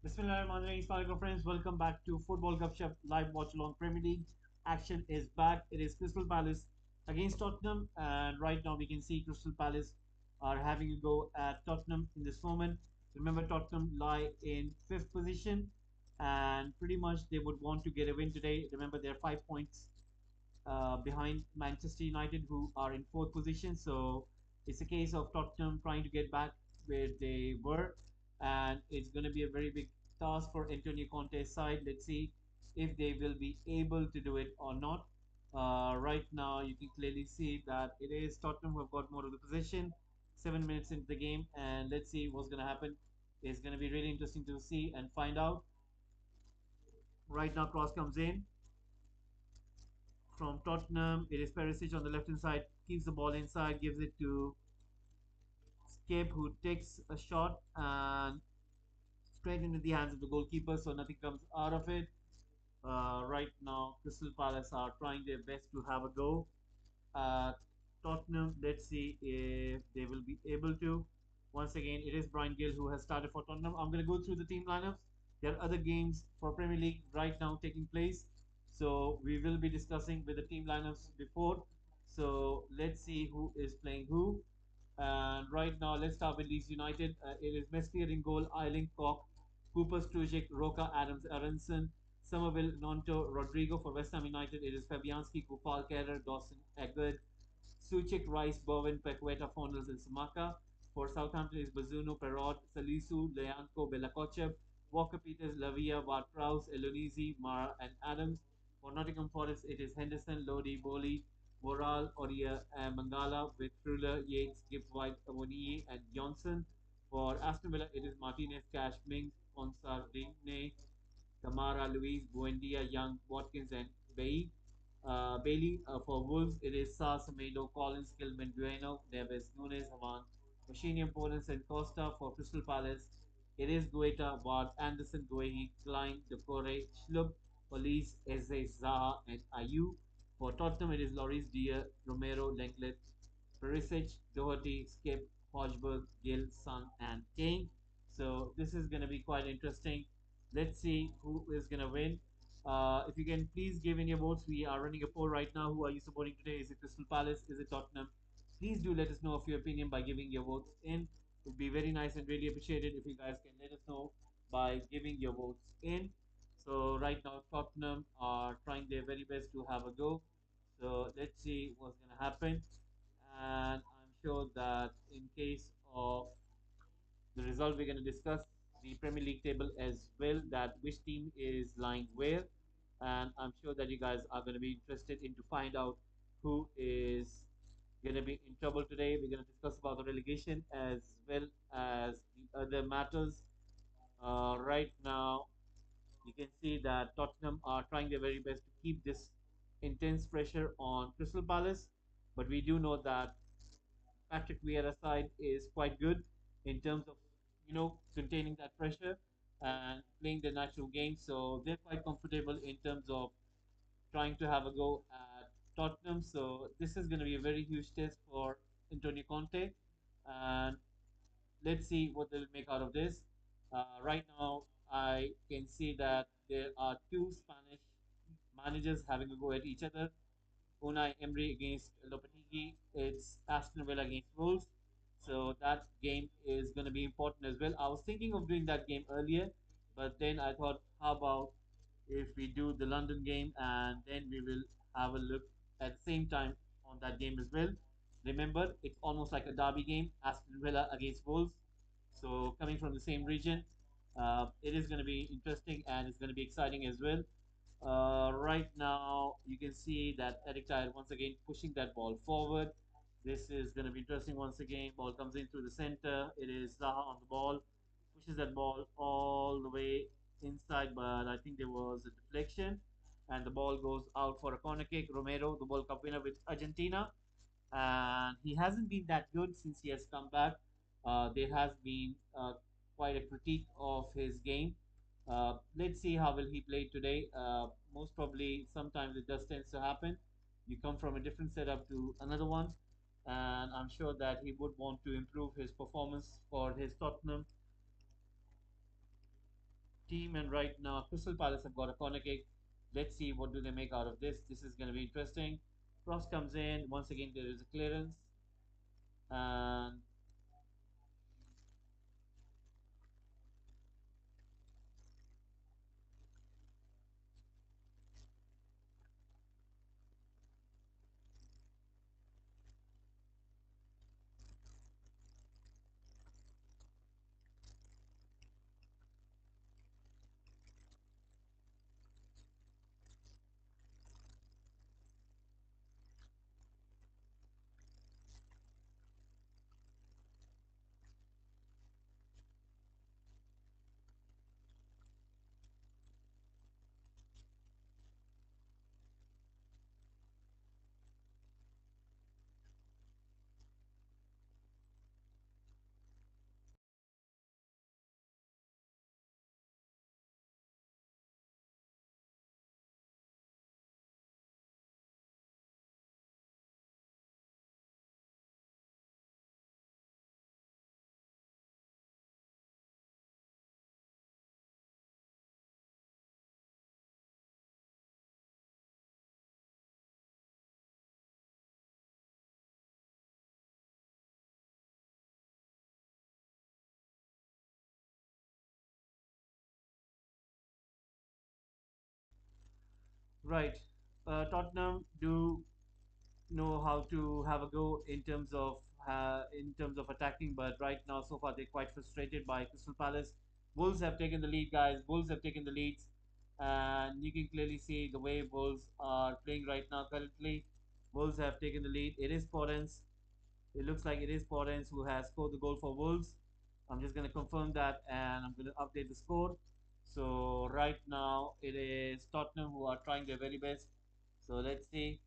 Bismillahirrahmanirrahim. Friends, welcome back to Football Gupshup live watch along Premier League. Action is back. It is Crystal Palace against Tottenham, and right now we can see Crystal Palace are having a go at Tottenham in this moment. Remember, Tottenham lie in fifth position, and pretty much they would want to get a win today. Remember, they're 5 points behind Manchester United, who are in fourth position. So it's a case of Tottenham trying to get back where they were, and it's going to be a very big task for Antonio Conte's side. Let's see if they will be able to do it or not. Right now, you can clearly see that it is Tottenham who have got more of the possession. 7 minutes into the game, and let's see what's going to happen. It's going to be really interesting to see and find out. Right now, cross comes in from Tottenham. It is Perisic on the left hand side, keeps the ball inside, gives it to Skip, who takes a shot and straight into the hands of the goalkeeper, so nothing comes out of it. Right now, Crystal Palace are trying their best to have a go at Tottenham. Let's see if they will be able to. Once again, it is Brian Gill who has started for Tottenham. I'm going to go through the team lineups. There are other games for Premier League right now taking place. So we will be discussing with the team lineups before. So let's see who is playing who. And right now, let's start with Leeds United. It is Meslier in goal, Eiling Koch, Cooper Strujic, Roca Adams Aronson, Somerville Nonto Rodrigo. For West Ham United. It is Fabianski, Kupal Kerr, Dawson Egbert, Suchik, Rice, Bowen, Pekweta, Fondles, and Samaka. For Southampton is Bazuno, Perot, Salisu, Leanco, Belakochev, Walker Peters, Lavia, Ward-Prowse, Elonizi, Mara, and Adams. For Nottingham Forest, it is Henderson, Lodi, Boli, Moral, Oria, and Mangala with Fuller, Yates, Gibbs White, Awoniyi, and Johnson. For Aston Villa, it is Martinez, Cash, Mings, Consardine, Kamara, Luis, Buendia, Young, Watkins, and Bailey. For Wolves, it is Sa, Semedo, Collins, Gilman, Bueno, Neves, Nunes, Haman, Machinian, Polens, and Costa. For Crystal Palace, it is Guetta, Ward, Anderson, Guehi, Klein, Decore, Schlub, Police, Eze, Zaha, and Ayu. For Tottenham, it is Loris, Dier, Romero, Lenglet, Perisic, Doherty, Skip, Hodgberg, Gill, Sun, and Kane. So this is going to be quite interesting. Let's see who is going to win. If you can please give in your votes. We are running a poll right now. Who are you supporting today? Is it Crystal Palace? Is it Tottenham? Please do let us know of your opinion by giving your votes in. It would be very nice and really appreciated if you guys can let us know by giving your votes in. So right now Tottenham are trying their very best to have a go. So let's see what's going to happen. And I'm sure that in case of the result, we're going to discuss the Premier League table as well, that which team is lying where. And I'm sure that you guys are going to be interested in to find out who is going to be in trouble today. We're going to discuss about the relegation as well as the other matters. Right now, you can see that Tottenham are trying their very best to keep this intense pressure on Crystal Palace, but we do know that Patrick Vieira's side is quite good in terms of containing that pressure and playing the natural game. So they're quite comfortable in terms of trying to have a go at Tottenham. So this is going to be a very huge test for Antonio Conte, and let's see what they'll make out of this. Right now, I can see that there are two Spanish managers having a go at each other. Unai Emery against Lopetegui. It's Aston Villa against Wolves. So that game is going to be important as well. I was thinking of doing that game earlier, but then I thought, how about if we do the London game and then we will have a look at the same time on that game as well. Remember, it's almost like a derby game, Aston Villa against Wolves. So coming from the same region, it is going to be interesting and it's going to be exciting as well. Right now, you can see that Eric Dyer once again pushing that ball forward. This is going to be interesting once again. Ball comes in through the center. It is Zaha on the ball, pushes that ball all the way inside, but I think there was a deflection, and the ball goes out for a corner kick. Romero, the World Cup winner with Argentina, and he hasn't been that good since he has come back. There has been quite a critique of his game. Let's see how will he play today. Most probably, sometimes it just tends to happen. You come from a different setup to another one, and I'm sure that he would want to improve his performance for his Tottenham. team. And right now, Crystal Palace have got a corner kick. Let's see what do they make out of this. This is going to be interesting. Cross comes in. Once again, there is a clearance. And right, Tottenham do know how to have a go in terms of attacking, but right now so far they're quite frustrated by Crystal Palace. Wolves have taken the lead, guys. Wolves have taken the leads, and you can clearly see the way Wolves are playing right now. Currently, Wolves have taken the lead. It is Podence. It looks like it is Podence who has scored the goal for Wolves. I'm just going to confirm that, and I'm going to update the score. So right now it is Tottenham who are trying their very best. So let's see.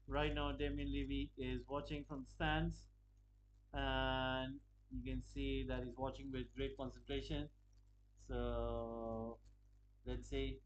Right now, Damien Levy is watching from the stands, and you can see that he's watching with great concentration. So let's see.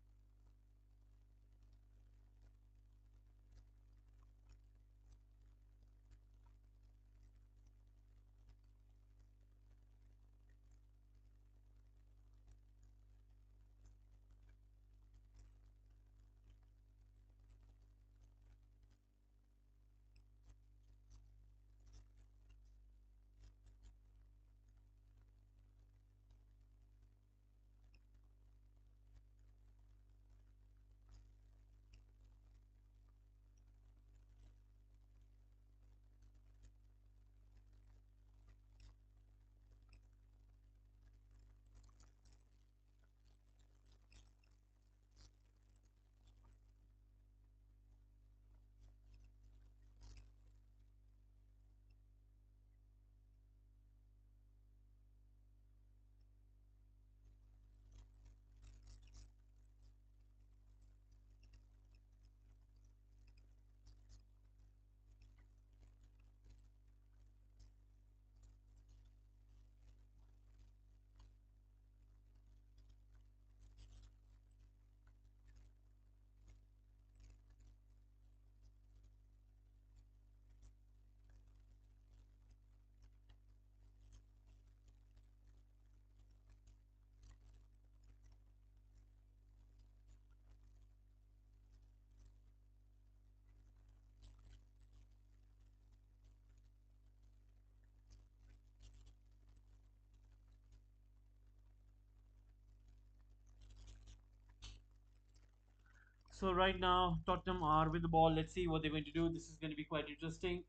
So right now, Tottenham are with the ball. Let's see what they're going to do. This is going to be quite interesting.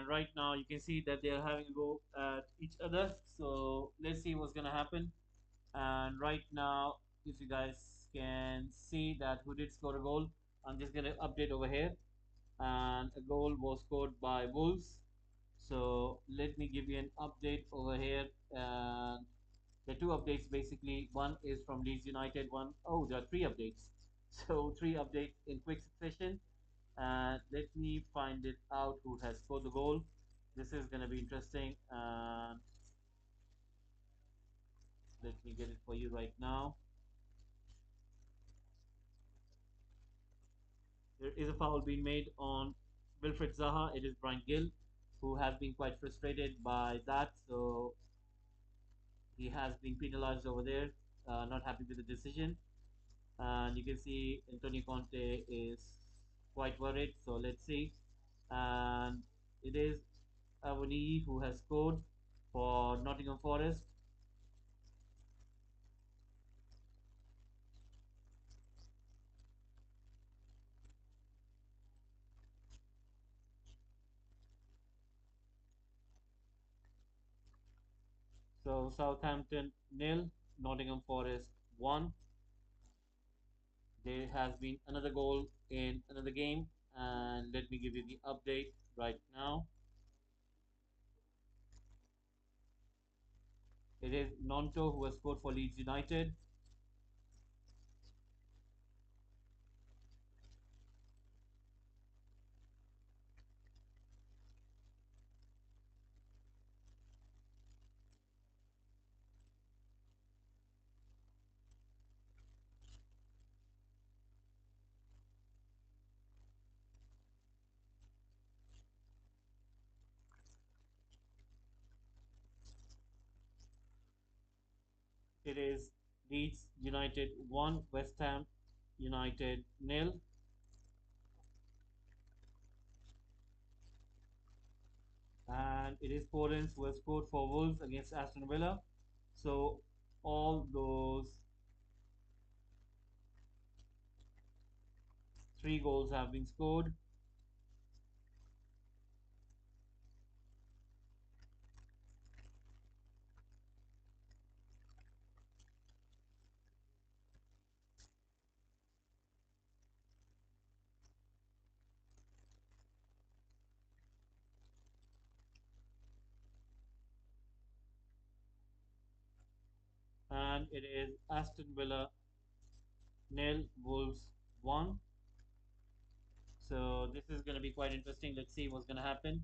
Right now, you can see that they are having a go at each other. So let's see what's going to happen. And right now, if you guys can see that who did score a goal. I'm just gonna update over here, and a goal was scored by Wolves. So let me give you an update over here. And the two updates basically, one is from Leeds United, one, oh, there are three updates. So three updates in quick succession. And let me find it out who has scored the goal. This is going to be interesting. And let me get it for you right now. There is a foul being made on Wilfred Zaha. It is Brian Gill, who has been quite frustrated by that. So he has been penalized over there, not happy with the decision. And you can see Antonio Conte is quite worried. So let's see. And it is Avoni who has scored for Nottingham Forest. So Southampton nil, Nottingham Forest 1. There has been another goal in another game, and let me give you the update right now. It is Nonto who has scored for Leeds United, it is Leeds United 1, West Ham United nil, and it is Foden who has scored for Wolves against Aston Villa. So all those three goals have been scored, and it is Aston Villa nil, Wolves 1. So this is going to be quite interesting. Let's see what's going to happen.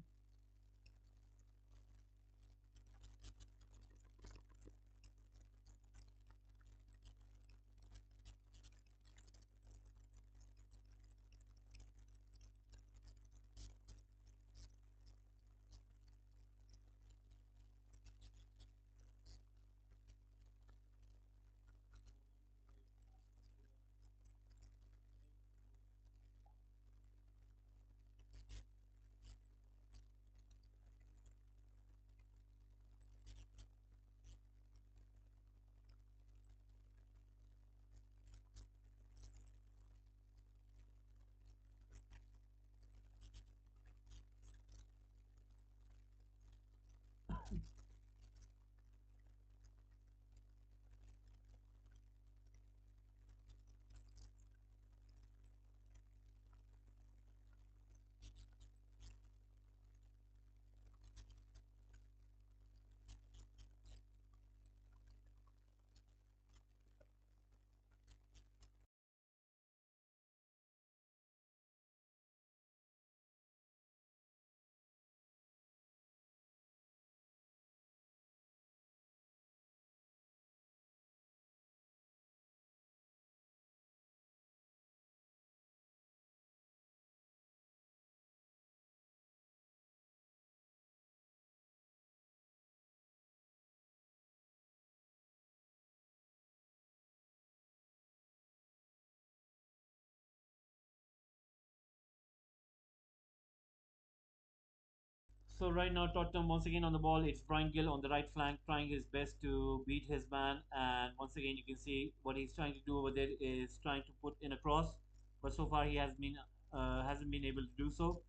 So right now Tottenham once again on the ball. It's Brian Gill on the right flank trying his best to beat his man. And once again you can see what he's trying to do over there is trying to put in a cross. But so far he has been hasn't been able to do so.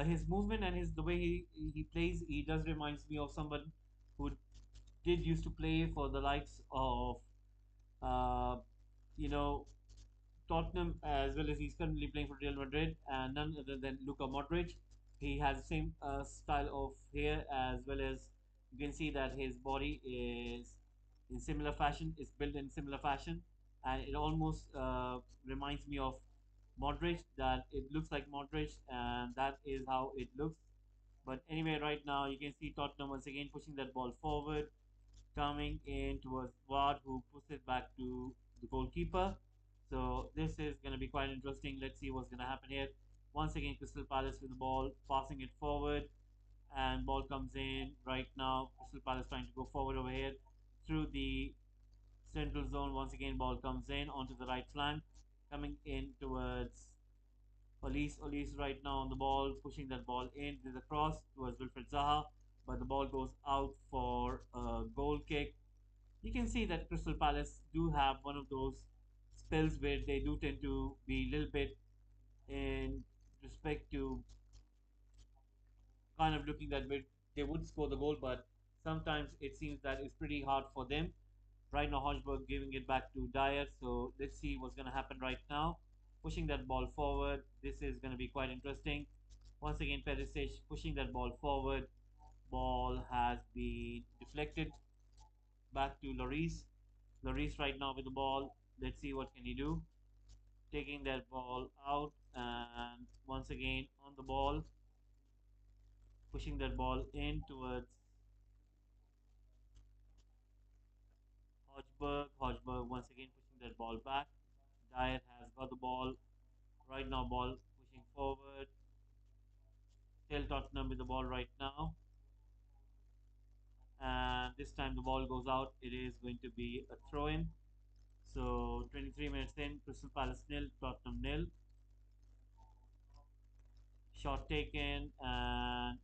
His movement and his the way he plays, he does reminds me of someone who did used to play for the likes of uh, you know, Tottenham, as well as he's currently playing for Real Madrid, and none other than Luka Modric. He has the same style of hair, as well as you can see that his body is in similar fashion, is built in similar fashion, and it almost reminds me of Modric. That it looks like Modric, and that is how it looks. But anyway, right now you can see Tottenham once again pushing that ball forward, coming in towards Ward, who puts it back to the goalkeeper. So this is going to be quite interesting. Let's see what's going to happen here. Once again, Crystal Palace with the ball, passing it forward, and ball comes in right now. Crystal Palace trying to go forward over here through the central zone. Once again, ball comes in onto the right flank, coming in towards Olise. Olise right now on the ball, pushing that ball in. There's a cross towards Wilfred Zaha, but the ball goes out for a goal kick. You can see that Crystal Palace do have one of those spells where they do tend to be a little bit in respect to kind of looking that way they would score the goal, but sometimes it seems that it's pretty hard for them. Right now, Hodgberg giving it back to Dyer, so let's see what's going to happen right now. Pushing that ball forward, this is going to be quite interesting. Once again, Perisic pushing that ball forward. Ball has been deflected back to Lloris. Lloris right now with the ball. Let's see what can he do. Taking that ball out and once again on the ball, pushing that ball in towards Hodgberg. Hodgberg once again pushing that ball back. Dyer has got the ball. Right now, ball pushing forward. Still Tottenham with the ball right now. And this time the ball goes out. It is going to be a throw in. So 23 minutes in, Crystal Palace nil, Tottenham nil. Shot taken, and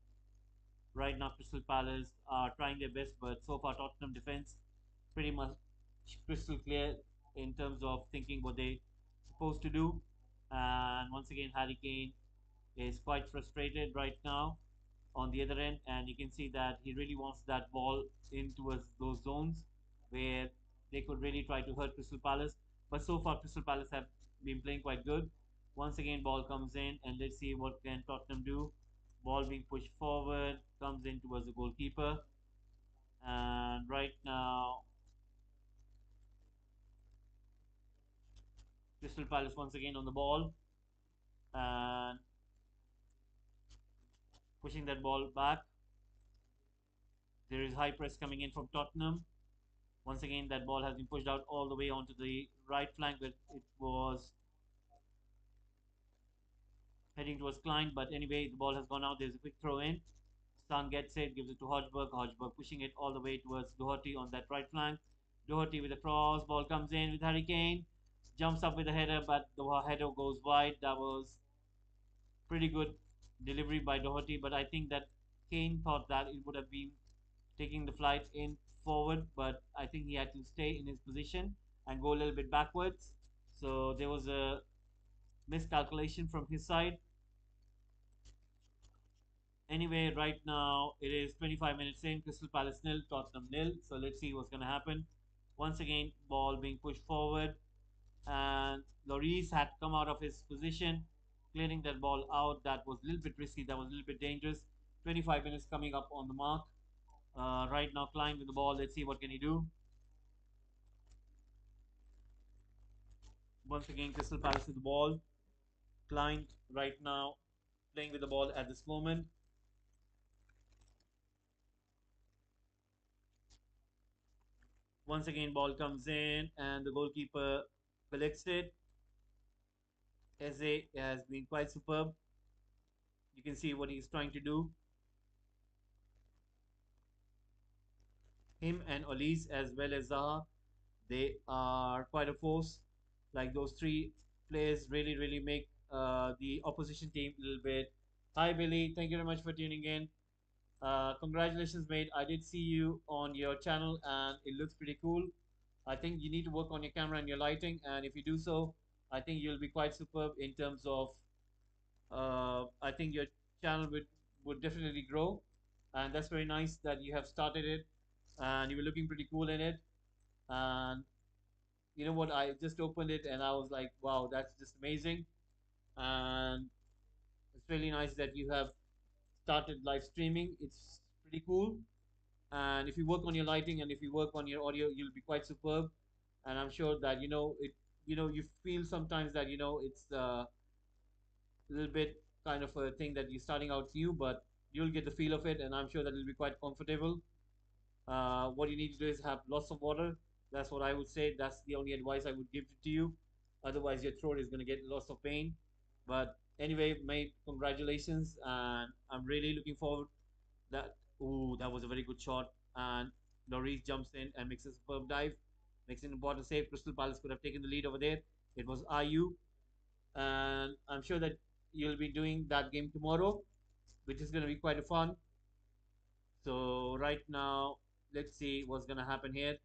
right now Crystal Palace are trying their best, but so far Tottenham defense pretty much crystal clear in terms of thinking what they supposed to do. And once again, Harry Kane is quite frustrated right now on the other end, and you can see that he really wants that ball in towards those zones where they could really try to hurt Crystal Palace. But so far, Crystal Palace have been playing quite good. Once again, ball comes in, and let's see what can Tottenham do. Ball being pushed forward, comes in towards the goalkeeper, and right now, Crystal Palace once again on the ball and pushing that ball back. There is high press coming in from Tottenham. Once again, that ball has been pushed out all the way onto the right flank, but it was heading towards Klein. But anyway, the ball has gone out. There's a quick throw in. Son gets it, gives it to Hodgberg. Hodgberg pushing it all the way towards Doherty on that right flank. Doherty with a cross. Ball comes in with Harry Kane. Jumps up with a header, but the header goes wide. That was pretty good delivery by Doherty, but I think that Kane thought that it would have been taking the flight in forward, but I think he had to stay in his position and go a little bit backwards. So there was a miscalculation from his side. Anyway, right now it is 25 minutes in, Crystal Palace nil, Tottenham nil. So let's see what's going to happen. Once again, ball being pushed forward, and Lloris had to come out of his position, clearing that ball out. That was a little bit risky. That was a little bit dangerous. 25 minutes coming up on the mark. Right now, Klein with the ball. Let's see what can he do. Once again, Crystal Palace with the ball. Klein right now playing with the ball at this moment. Once again, ball comes in and the goalkeeper collects it. Eze has been quite superb. You can see what he's trying to do. Him and Olise as well as Zaha, they are quite a force. Like those three players really make the opposition team a little bit. Hi Billy, thank you very much for tuning in. Congratulations, mate. I did see you on your channel and it looks pretty cool. I think you need to work on your camera and your lighting, and if you do so, I think you'll be quite superb in terms of. I think your channel would definitely grow, and that's very nice that you have started it, and you were looking pretty cool in it. And you know what? I just opened it and I was like, wow, that's just amazing. And it's really nice that you have started live streaming. It's pretty cool. And if you work on your lighting and if you work on your audio, you'll be quite superb. And I'm sure that it. You feel sometimes that it's a little bit kind of a thing that you're starting out new, but you'll get the feel of it, and I'm sure that it'll be quite comfortable. What you need to do is have lots of water. That's what I would say. That's the only advice I would give to you. Otherwise, your throat is going to get lots of pain. But anyway, mate, congratulations, and I'm really looking forward. That ooh, that was a very good shot, and Lloris jumps in and makes a superb dive, makes an important save. Crystal Palace could have taken the lead over there. It was Ayu, and I'm sure that you'll be doing that game tomorrow, which is going to be quite a fun. So right now, let's see what's going to happen here.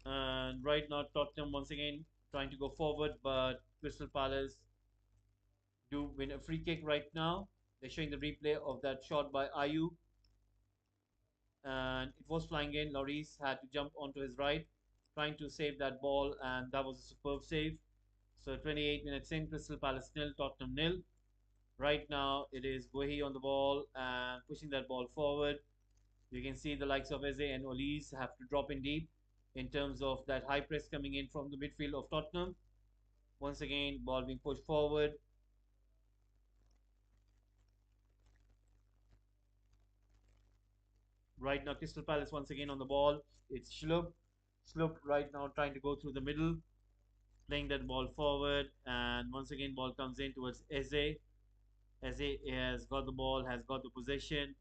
And right now, Tottenham once again trying to go forward, but Crystal Palace do win a free kick right now. They're showing the replay of that shot by Ayu, and it was flying in. Lloris had to jump onto his right, trying to save that ball, and that was a superb save. So 28 minutes in, Crystal Palace nil, Tottenham nil. Right now, it is Guehi on the ball and pushing that ball forward. You can see the likes of Eze and Olise have to drop in deep in terms of that high press coming in from the midfield of Tottenham. Once again, ball being pushed forward. Right now, Crystal Palace once again on the ball. It's Schlupp. Schlupp right now trying to go through the middle, playing that ball forward. And once again, ball comes in towards Eze. Eze has got the ball, has got the possession.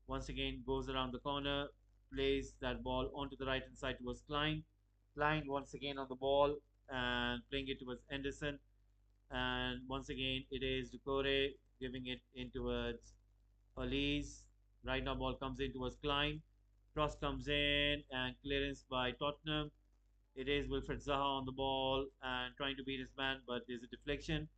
Once again, goes around the corner, plays that ball onto the right hand side towards Klein. Klein once again on the ball and playing it towards Anderson. And once again, it is Ducore giving it in towards Elise. Right now, ball comes in towards Klein. Cross comes in and clearance by Tottenham. It is Wilfred Zaha on the ball and trying to beat his man, but there's a deflection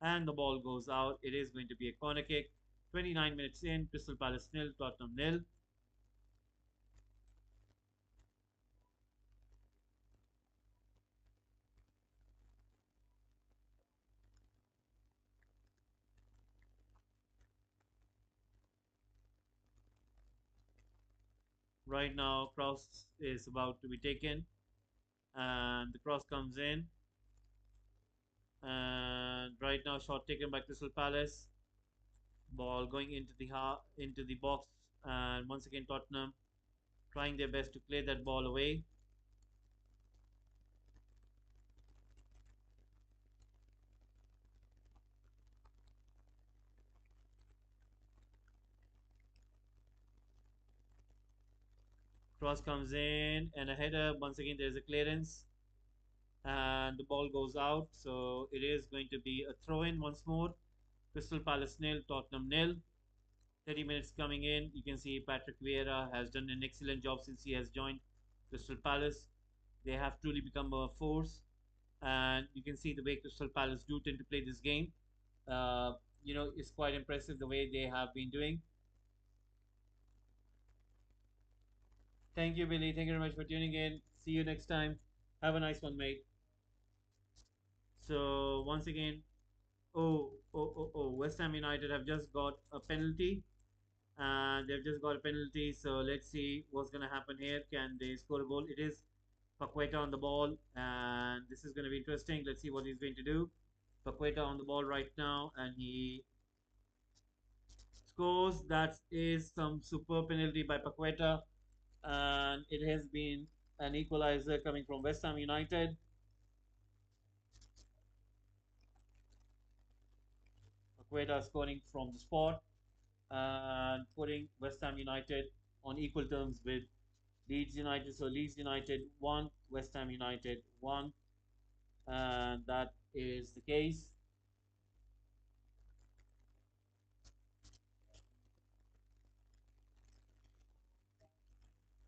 and the ball goes out. It is going to be a corner kick. 29 minutes in, Crystal Palace nil, Tottenham nil. Right now, cross is about to be taken, and the cross comes in. And right now, shot taken by Crystal Palace. Ball going into the box, and once again Tottenham trying their best to clear that ball away. Cross comes in and a header. Once again, there's a clearance, and the ball goes out. So it is going to be a throw in once more. Crystal Palace nil, Tottenham nil. 30 minutes coming in. You can see Patrick Vieira has done an excellent job since he has joined Crystal Palace. They have truly become a force, and you can see the way Crystal Palace do tend to play this game. Uh, it's quite impressive the way they have been doing. Thank you, Billy. Thank you very much for tuning in. See you next time. Have a nice one, mate. So once again, West Ham United have just got a penalty, and they've just got a penalty. So let's see what's gonna happen here. Can they score a goal? It is Paqueta on the ball, and this is gonna be interesting. Let's see what he's going to do. Paqueta on the ball right now, and he scores. That is some super penalty by Paqueta, and it has been an equalizer coming from West Ham United. Paqueta scoring from the spot and putting West Ham United on equal terms with Leeds United. So Leeds United 1, West Ham United 1, and that is the case.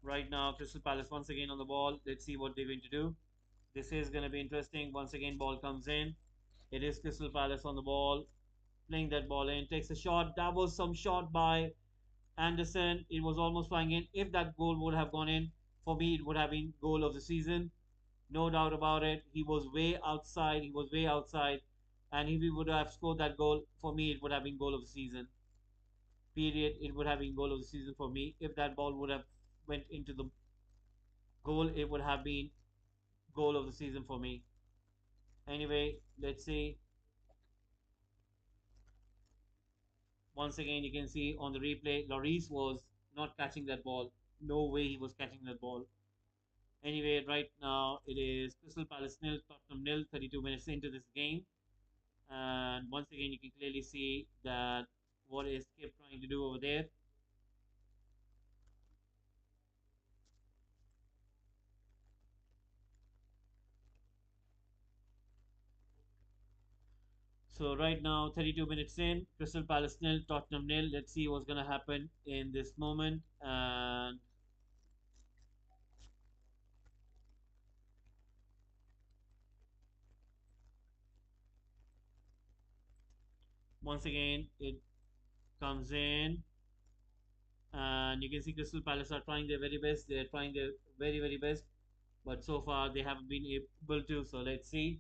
Right now, Crystal Palace once again on the ball. Let's see what they're going to do. This is going to be interesting. Once again, ball comes in. It is Crystal Palace on the ball, playing that ball in, takes a shot. That was some shot by Anderson. It was almost flying in. If that goal would have gone in, for me, it would have been goal of the season. No doubt about it. He was way outside. He was way outside. And if he would have scored that goal, for me, it would have been goal of the season. Period. It would have been goal of the season for me. If that ball would have went into the goal, it would have been goal of the season for me. Anyway, let's see. Once again, you can see on the replay, Lloris was not catching that ball. No way he was catching that ball. Anyway, right now it is Crystal Palace nil, Tottenham nil, 32 minutes into this game. And once again, you can clearly see that what is Skip trying to do over there. So right now, 32 minutes in, Crystal Palace nil, Tottenham nil. Let's see what's going to happen in this moment. And once again, it comes in, and you can see Crystal Palace are trying their very best. They're trying their very best, but so far they haven't been able to. So let's see.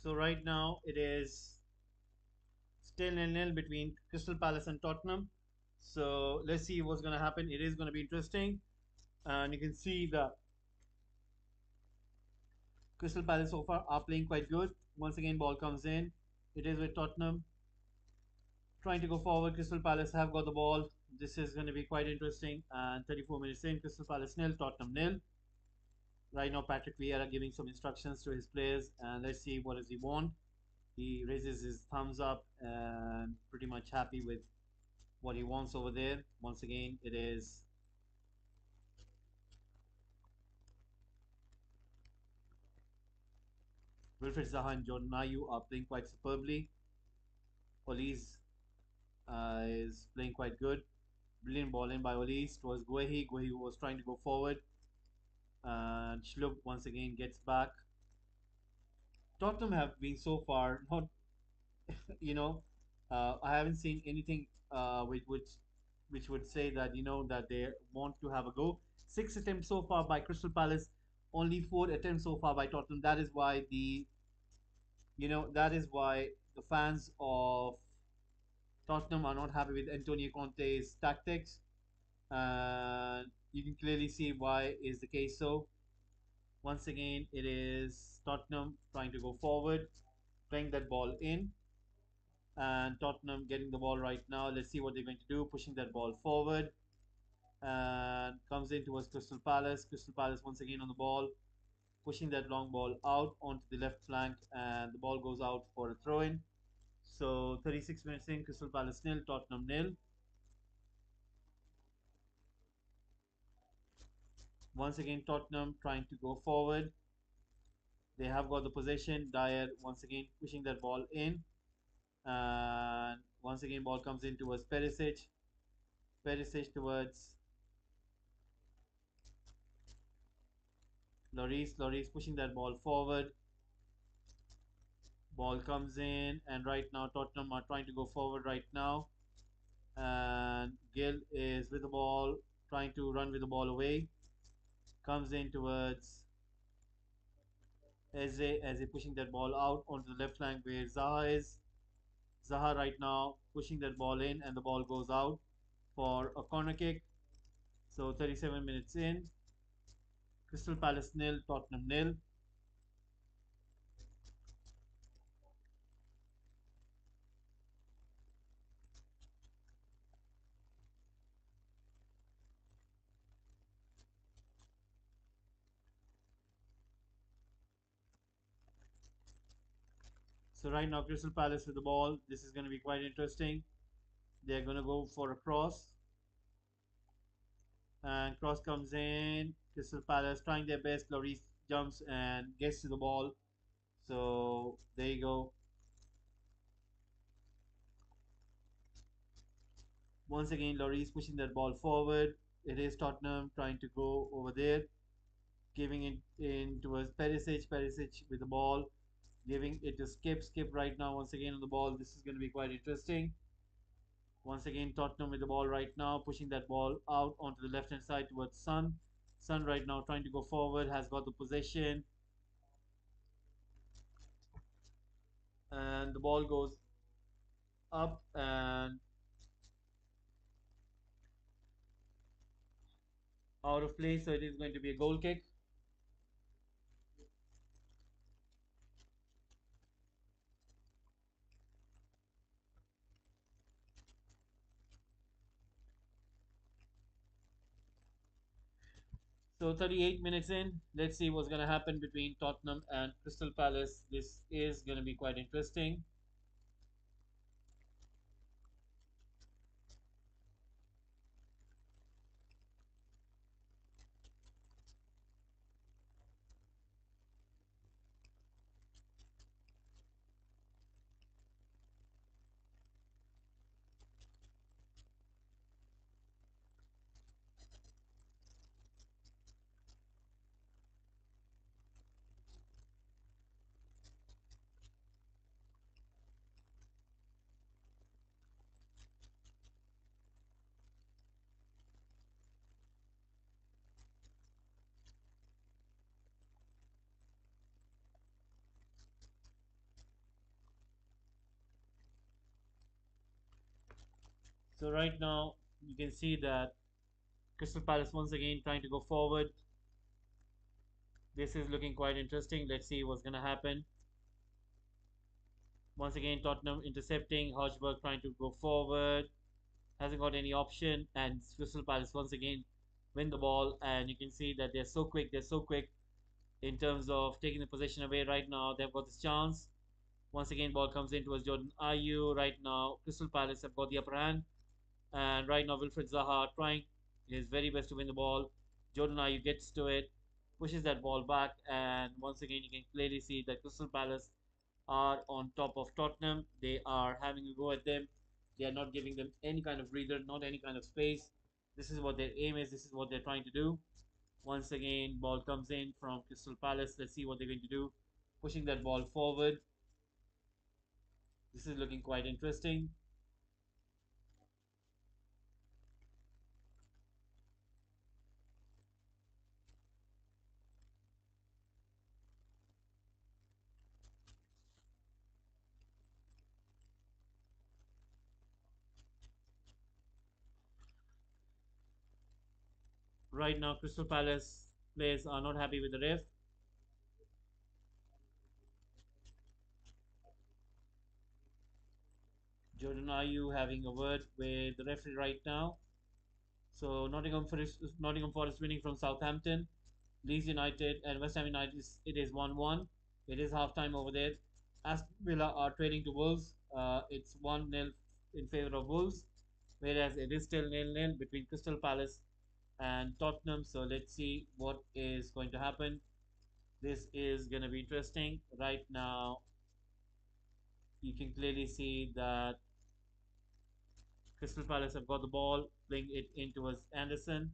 So right now it is still nil between Crystal Palace and Tottenham. So let's see what's going to happen. It is going to be interesting, and you can see that Crystal Palace so far are playing quite good. Once again, ball comes in. It is with Tottenham trying to go forward. Crystal Palace have got the ball. This is going to be quite interesting. And 34 minutes in, Crystal Palace nil, Tottenham nil. Right now, Patrick Vieira giving some instructions to his players, and let's see what does he want. He raises his thumbs up and pretty much happy with what he wants over there. Once again, it is Wilfred Zaha and Jordan Ayew are playing quite superbly. Olise is playing quite good. Brilliant ball in by Olise towards Guehi. Guehi was trying to go forward, and Schlupp once again gets back. Tottenham have been so far not, you know, I haven't seen anything which would say that that they want to have a go. Six attempts so far by Crystal Palace, only four attempts so far by Tottenham. That is why the fans of Tottenham are not happy with Antonio Conte's tactics, and you can clearly see why is the case. So once again, it is Tottenham trying to go forward, playing that ball in, and Tottenham getting the ball right now. Let's see what they're going to do, pushing that ball forward, and comes in towards Crystal Palace. Crystal Palace once again on the ball, pushing that long ball out onto the left flank, and the ball goes out for a throw in. So 36 minutes in, Crystal Palace nil, Tottenham nil. Once again, Tottenham trying to go forward. They have got the possession. Dyer once again pushing that ball in. And once again, ball comes in towards Perisic. Perisic towards Lloris. Lloris pushing that ball forward. Ball comes in, and right now Tottenham are trying to go forward right now. And Gill is with the ball, trying to run with the ball away. Comes in towards Eze pushing that ball out onto the left flank where Zaha is. Zaha right now pushing that ball in, and the ball goes out for a corner kick. So 37 minutes in, Crystal Palace nil, Tottenham nil. So right now Crystal Palace with the ball. This is going to be quite interesting. They're going to go for a cross, and cross comes in. Crystal Palace trying their best. Lloris jumps and gets to the ball. So there you go. Once again, Lloris pushing that ball forward. It is Tottenham trying to go over there, giving it in towards Perisic. Perisic with the ball, giving it to Skip. Skip right now once again on the ball. This is going to be quite interesting. Once again, Tottenham with the ball right now, pushing that ball out onto the left hand side towards Son. Son right now trying to go forward, has got the possession, and the ball goes up and out of play. So it is going to be a goal kick. So 38 minutes in, let's see what's going to happen between Tottenham and Crystal Palace. This is going to be quite interesting. So right now you can see that Crystal Palace once again trying to go forward. This is looking quite interesting. Let's see what's going to happen. Once again, Tottenham intercepting. Hodgberg trying to go forward. Hasn't got any option. And Crystal Palace once again win the ball. And you can see that they're so quick. They're so quick in terms of taking the possession away right now. They've got this chance. Once again, ball comes in towards Jordan Ayew. Right now, Crystal Palace have got the upper hand. And right now, Wilfred Zaha trying his very best to win the ball. Jordan Ayew gets to it, pushes that ball back. And once again, you can clearly see that Crystal Palace are on top of Tottenham. They are having a go at them. They are not giving them any kind of breather, not any kind of space. This is what their aim is. This is what they're trying to do. Once again, ball comes in from Crystal Palace. Let's see what they're going to do. Pushing that ball forward. This is looking quite interesting. Right now, Crystal Palace players are not happy with the ref. Jordan Ayew having a word with the referee right now. So Nottingham Forest winning from Southampton. Leeds United and West Ham United, it is 1-1. It is half time over there. Aston Villa are trading to Wolves. It's 1-0 in favor of Wolves, whereas it is still 0-0 between Crystal Palace and Tottenham. So let's see what is going to happen. This is going to be interesting. Right now, you can clearly see that Crystal Palace have got the ball, playing it in towards Anderson.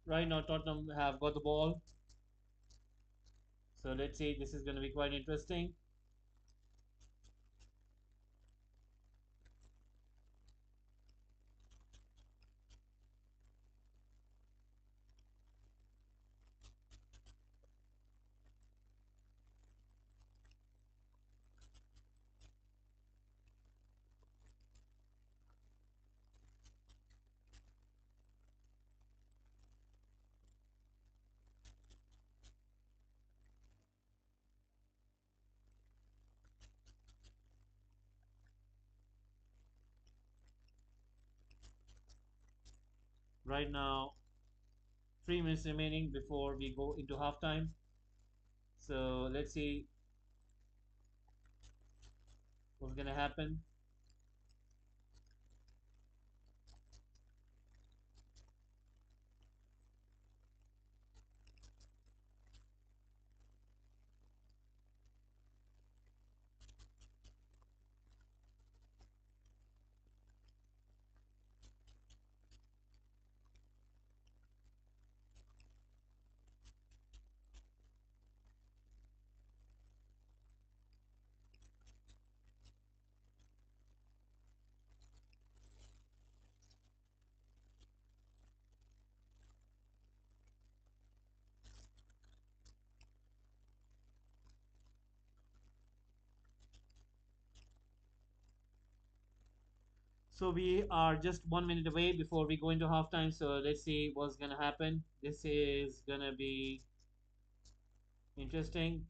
Right now, Tottenham have got the ball. So let's see. This is going to be quite interesting. Right now, 3 minutes remaining before we go into halftime. So let's see what's going to happen. So we are just 1 minute away before we go into halftime. So let's see what's going to happen. This is going to be interesting.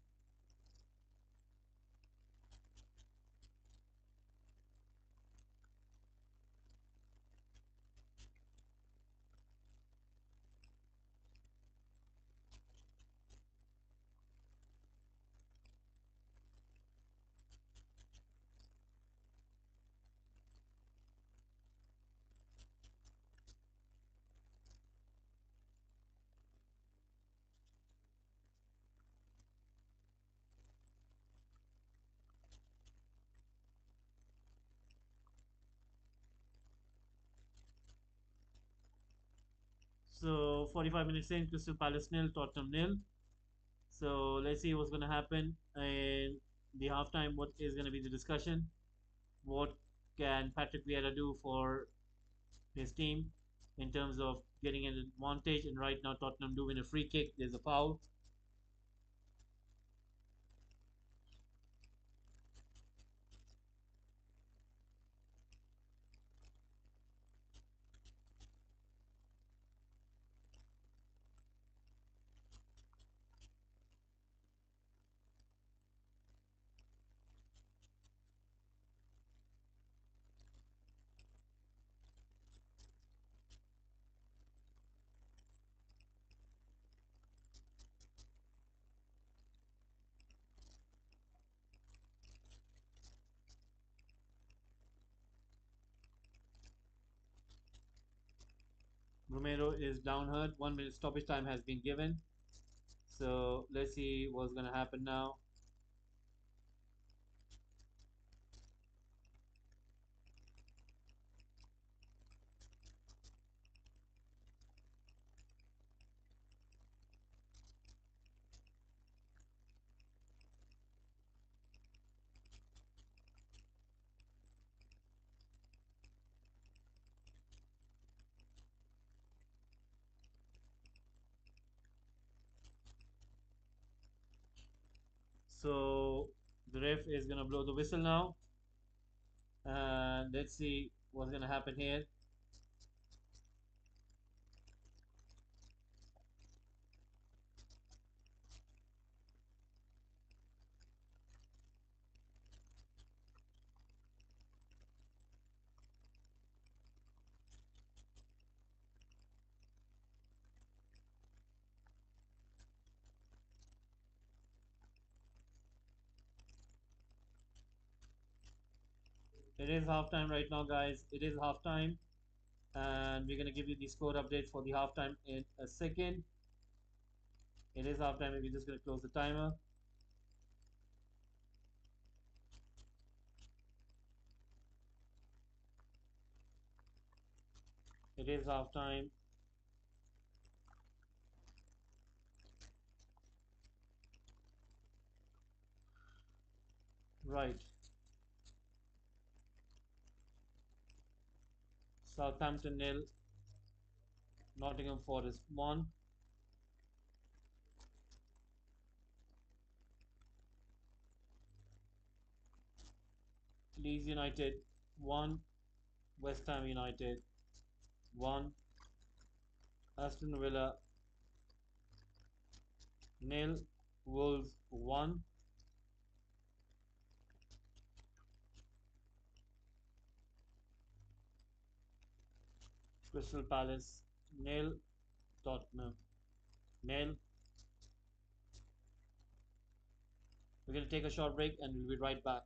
So 45 minutes in, Crystal Palace nil, Tottenham nil. So let's see what's going to happen in the halftime. What is going to be the discussion? What can Patrick Vieira do for his team in terms of getting an advantage? And right now, Tottenham do win a free kick. There's a foul. Romero is down hurt. 1 minute stoppage time has been given. So let's see what's going to happen now. So the ref is going to blow the whistle now. And let's see what's going to happen here. It is halftime right now, guys. It is halftime. And we're going to give you the score update for the halftime in a second. It is halftime, and we're just going to close the timer. It is halftime. Right. Southampton nil, Nottingham Forest 1, Leeds United 1, West Ham United 1, Aston Villa nil, Wolves 1, Crystal Palace nil, Tottenham nil. We're going to take a short break and we'll be right back.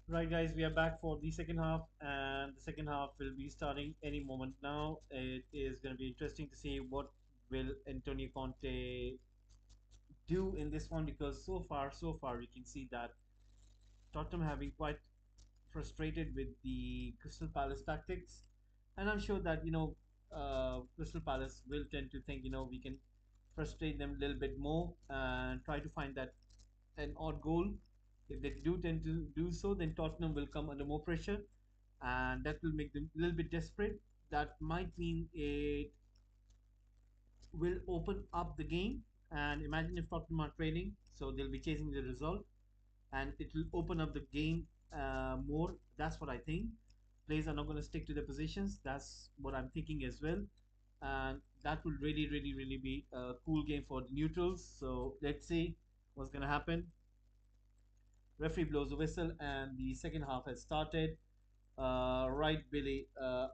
Right, guys, we are back for the second half, and the second half will be starting any moment now. It is going to be interesting to see what will Antonio Conte do in this one because so far, we can see that Tottenham have been quite frustrated with the Crystal Palace tactics, and I'm sure that Crystal Palace will tend to think we can frustrate them a little bit more and try to find that an odd goal. If they do tend to do so, then Tottenham will come under more pressure, and that will make them a little bit desperate. That might mean it will open up the game. And imagine if Tottenham are trailing, so they'll be chasing the result, and it will open up the game more. That's what I think. Players are not going to stick to their positions. That's what I'm thinking as well. And that will really, really, really be a cool game for the neutrals. So let's see what's going to happen. Referee blows a whistle, and the second half has started. Right, Billy. I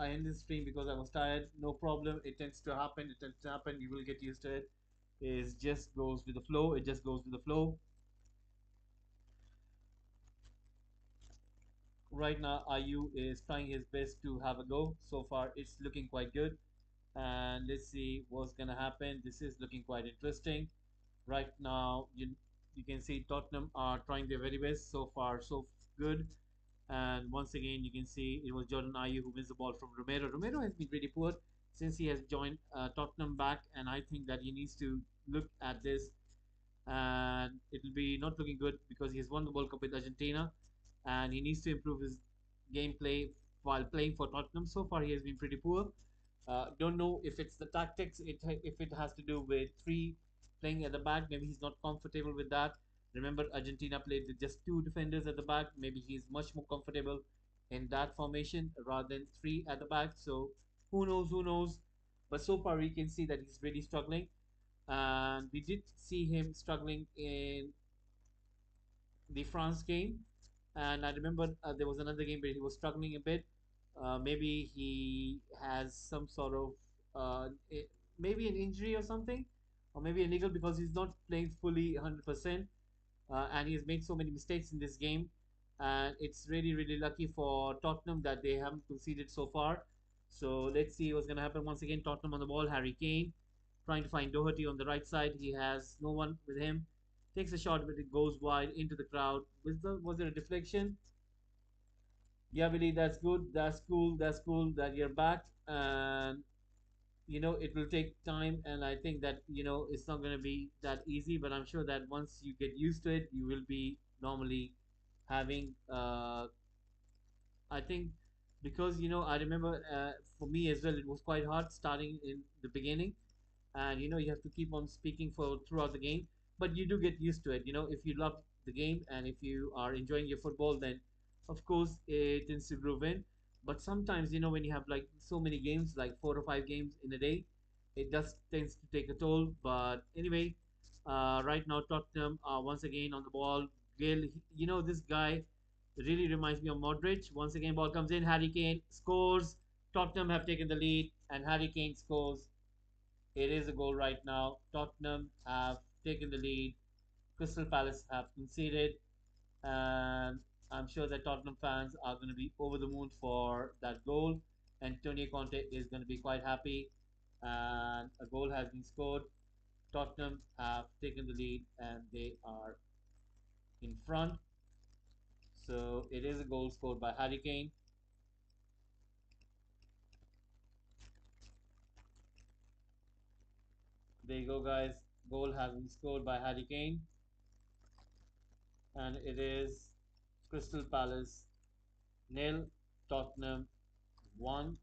ended the stream because I was tired. No problem. It tends to happen. It tends to happen. You will get used to it. It just goes with the flow. It just goes with the flow. Right now, IU is trying his best to have a go. So far, it's looking quite good. And let's see what's gonna happen. This is looking quite interesting. Right now, you can see Tottenham are trying their very best. So far, so good. And once again, you can see it was Jordan Ayew who wins the ball from Romero. Romero has been really poor since he has joined Tottenham back, and I think that he needs to look at this, and it will be not looking good because he has won the World Cup with Argentina, and he needs to improve his gameplay while playing for Tottenham. So far, he has been pretty poor. Don't know if it's the tactics, if it has to do with three playing at the back. Maybe he's not comfortable with that. Remember, Argentina played with just two defenders at the back. Maybe he's much more comfortable in that formation rather than three at the back. So who knows? Who knows? But so far, we can see that he's really struggling, and we did see him struggling in the France game. And I remember there was another game where he was struggling a bit. Maybe he has some sort of maybe an injury or something, or maybe a niggle because he's not playing fully 100%. And he has made so many mistakes in this game. And it's really, really lucky for Tottenham that they haven't conceded so far. So let's see what's going to happen. Once again, Tottenham on the ball. Harry Kane trying to find Doherty on the right side. He has no one with him. Takes a shot, but it goes wide into the crowd. Was there a deflection? Yeah, Billy, that's good. That's cool. That's cool that you're back. And it will take time, and I think that it's not going to be that easy, but I'm sure that once you get used to it, you will be normally having I think, because I remember for me as well, it was quite hard starting in the beginning, and you have to keep on speaking for throughout the game, but you do get used to it. If you love the game and if you are enjoying your football, then of course it tends to groove in. But sometimes when you have like so many games, like 4 or 5 games in a day, it does tends to take a toll. But anyway, right now Tottenham are once again on the ball. Gil, this guy really reminds me of Modric. Once again, ball comes in, Harry Kane scores. Tottenham have taken the lead, and Harry Kane scores. It is a goal right now. Tottenham have taken the lead. Crystal Palace have conceded, and I'm sure that Tottenham fans are going to be over the moon for that goal. Antonio Conte is going to be quite happy, and a goal has been scored. Tottenham have taken the lead, and they are in front. So it is a goal scored by Harry Kane. There you go, guys. Goal has been scored by Harry Kane, and it is Crystal Palace nil, Tottenham 1.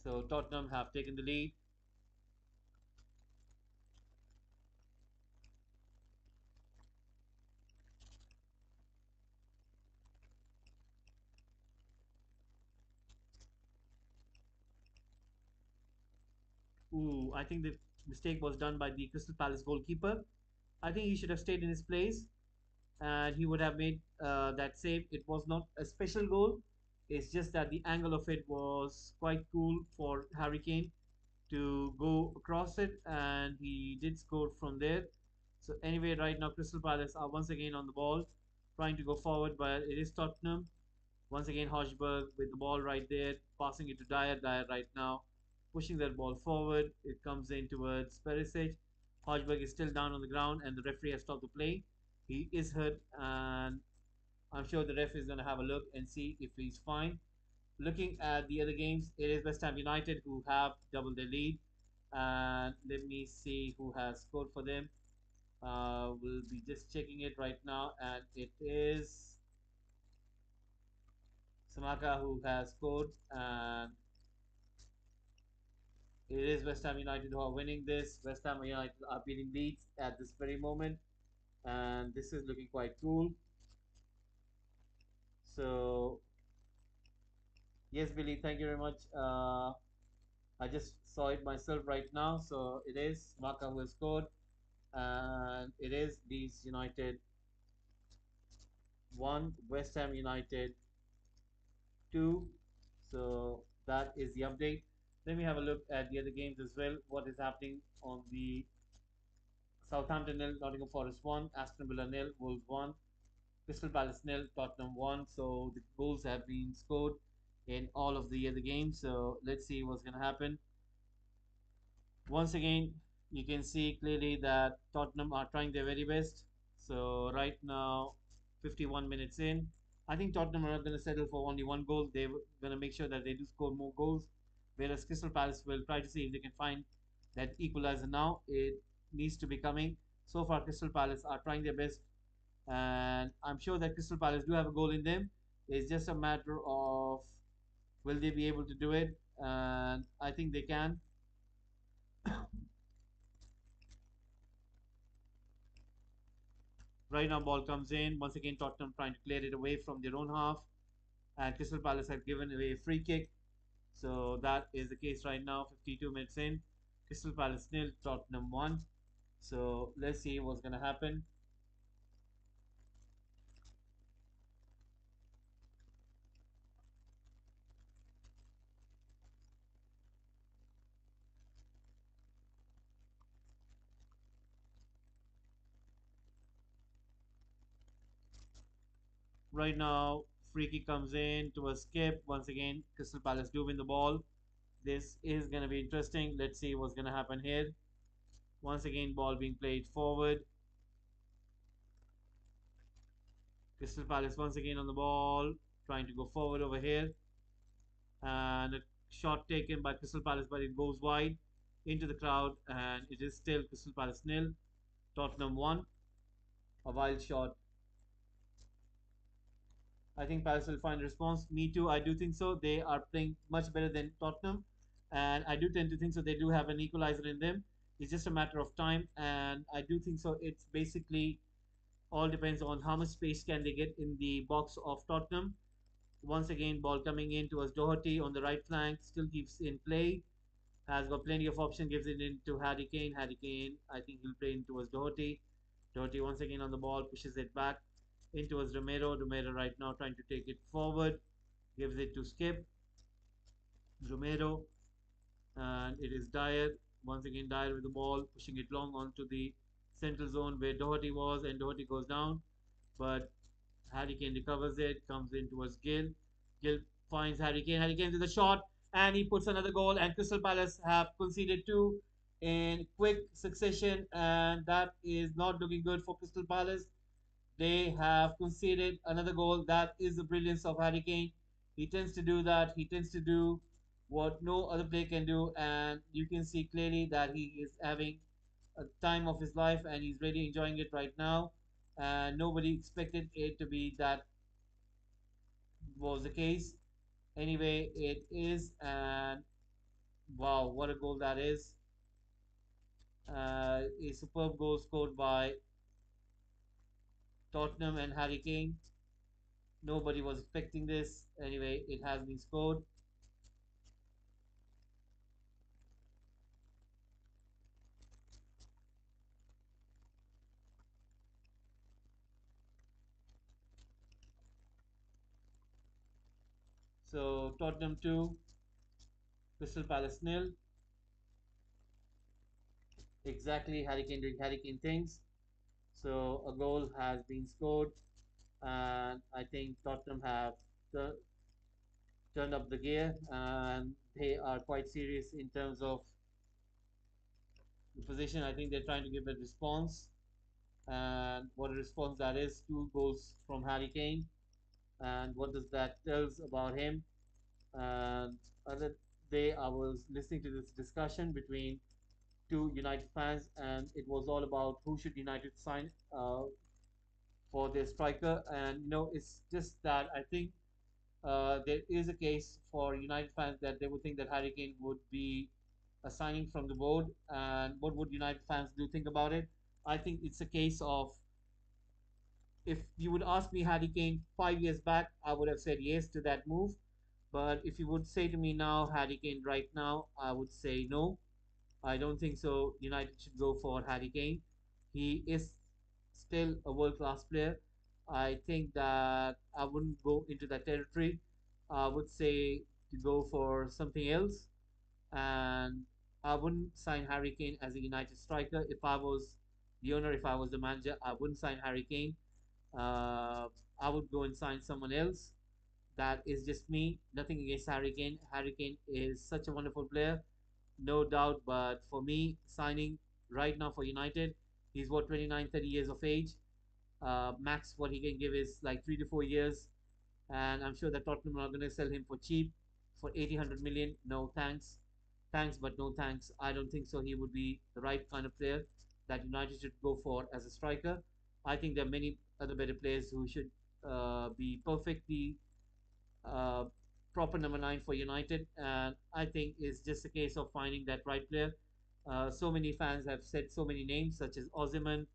So Tottenham have taken the lead. Ooh, I think the mistake was done by the Crystal Palace goalkeeper. I think he should have stayed in his place, and he would have made that save. It was not a special goal. It's just that the angle of it was quite cool for Harry Kane to go across it, and he did score from there. So anyway, right now Crystal Palace are once again on the ball. trying to go forward, but it is Tottenham. Once again, Hochberg with the ball right there, passing it to Dyer. Dyer right now pushing that ball forward. It comes in towards Perisic. Hochberg is still down on the ground, and the referee has stopped the play. He is hurt, and I'm sure the ref is going to have a look and see if he's fine. Looking at the other games, it is West Ham United who have doubled their lead. And let me see who has scored for them. We'll be just checking it right now, and it is Samaka who has scored, and it is West Ham United who are winning this. West Ham United are beating Leeds at this very moment, and this is looking quite cool. So, yes, Billy, thank you very much. I just saw it myself right now. So, it is Maka who has scored, and it is Leeds United 1, West Ham United 2. So, that is the update. Let me have a look at the other games as well. What is happening on the Southampton nil, Nottingham Forest 1, Aston Villa nil, Wolves 1, Crystal Palace nil, Tottenham 1. So the goals have been scored in all of the other games. So let's see what's going to happen. Once again, you can see clearly that Tottenham are trying their very best. So right now, 51 minutes in, I think Tottenham are not going to settle for only one goal. They're going to make sure that they do score more goals. Whereas Crystal Palace will try to see if they can find that equalizer now. It needs to be coming. So far, Crystal Palace are trying their best, and I'm sure that Crystal Palace do have a goal in them. It's just a matter of will they be able to do it, and I think they can. Right now, ball comes in. Once again, Tottenham trying to clear it away from their own half, and Crystal Palace have given away a free kick. So that is the case right now. 52 minutes in, Crystal Palace nil, Tottenham 1. So let's see what's gonna happen. Right now, free kick comes in to a skip. Once again, Crystal Palace do win the ball. This is gonna be interesting. Let's see what's gonna happen here. Once again, ball being played forward. Crystal Palace once again on the ball, trying to go forward over here. And a shot taken by Crystal Palace, but it goes wide into the crowd, and it is still Crystal Palace nil, Tottenham 1. A wild shot. I think Palace will find a response. Me too. I do think so. They are playing much better than Tottenham, and I do tend to think so. They do have an equalizer in them. It's just a matter of time, and I do think so. It's basically all depends on how much space can they get in the box of Tottenham. Once again, ball coming in towards Doherty on the right flank, still keeps in play. Has got plenty of option, gives it into Harry Kane. Harry Kane, I think he'll play in towards Doherty. Doherty once again on the ball, pushes it back in towards Romero. Romero right now trying to take it forward, gives it to Skip. Romero, and it is Dyer. Once again, Dyer with the ball, pushing it long onto the central zone where Doherty was, and Doherty goes down. But Harry Kane recovers it, comes in towards Gill. Gill finds Harry Kane. Harry Kane with a shot, and he puts another goal. And Crystal Palace have conceded two in quick succession, and that is not looking good for Crystal Palace. They have conceded another goal. That is the brilliance of Harry Kane. He tends to do that. He tends to do what no other player can do, and you can see clearly that he is having a time of his life, and he's really enjoying it right now. And nobody expected it to be that was the case. Anyway, it is, and wow, what a goal that is! A superb goal scored by Tottenham and Harry Kane. Nobody was expecting this. Anyway, it has been scored. So Tottenham 2, Crystal Palace nil. Exactly, Harry Kane doing Harry Kane things. So a goal has been scored, and I think Tottenham have tu- turned up the gear, and they are quite serious in terms of the position. I think they're trying to give a response, and what a response that is: 2 goals from Harry Kane, and what does that tells about him? And other day, I was listening to this discussion between two United fans, and it was all about who should United sign for their striker. And it's just that I think there is a case for United fans that they would think that Harry Kane would be a signing from the board. And what would United fans do think about it? I think it's a case of, if you would ask me Harry Kane 5 years back, I would have said yes to that move. But if you would say to me now, Harry Kane right now, I would say no. I don't think so. United should go for Harry Kane. He is still a world class player. I think that I wouldn't go into that territory. I would say to go for something else. And I wouldn't sign Harry Kane as a United striker. If I was the owner, if I was the manager, I wouldn't sign Harry Kane. Uh, I would go and sign someone else. That is just me. Nothing against Harry Kane. Harry Kane is such a wonderful player, no doubt. But for me, signing right now for United, he's what, 29, 30 years of age. Max, what he can give is like 3 to 4 years. And I'm sure that Tottenham are going to sell him for cheap, for 80, 100 million. No thanks. Thanks, but no thanks. I don't think so. He would be the right kind of player that United should go for as a striker. I think there are many other better players who should be perfectly uh, proper number 9 for United, and I think it's just a case of finding that right player. So many fans have said so many names, such as Ozyman,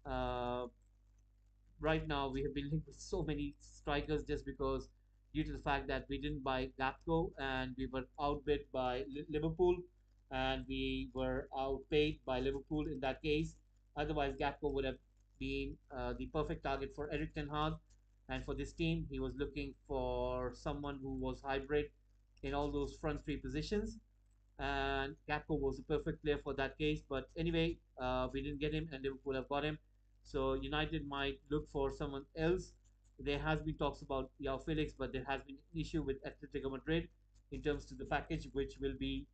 uh, right now we have been linked with so many strikers just because due to the fact that we didn't buy Gapco and we were outbid by Liverpool, and we were outpaid by Liverpool in that case. Otherwise, Gapco would have been the perfect target for Eric Ten Hag, and for this team, he was looking for someone who was hybrid in all those front three positions, and Gakpo was a perfect player for that case. But anyway, we didn't get him, and Liverpool have got him. So United might look for someone else. There has been talks about Yao Felix, but there has been an issue with Atletico Madrid in terms to the package which will be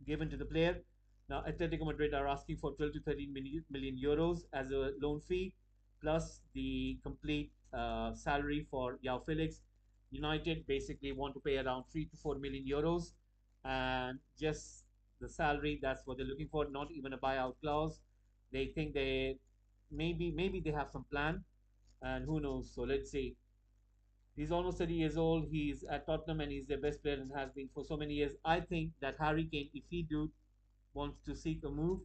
given to the player. Now, Atletico Madrid are asking for 12 to 13 million euros as a loan fee, plus the complete salary for Yao Felix. United basically want to pay around 3 to 4 million euros, and just the salary, that's what they're looking for, not even a buyout clause. They think they maybe they have some plan, and who knows. So let's see. He's almost 30 years old. He's at Tottenham and he's their best player and has been for so many years. I think that Harry Kane, if he do wants to seek a move,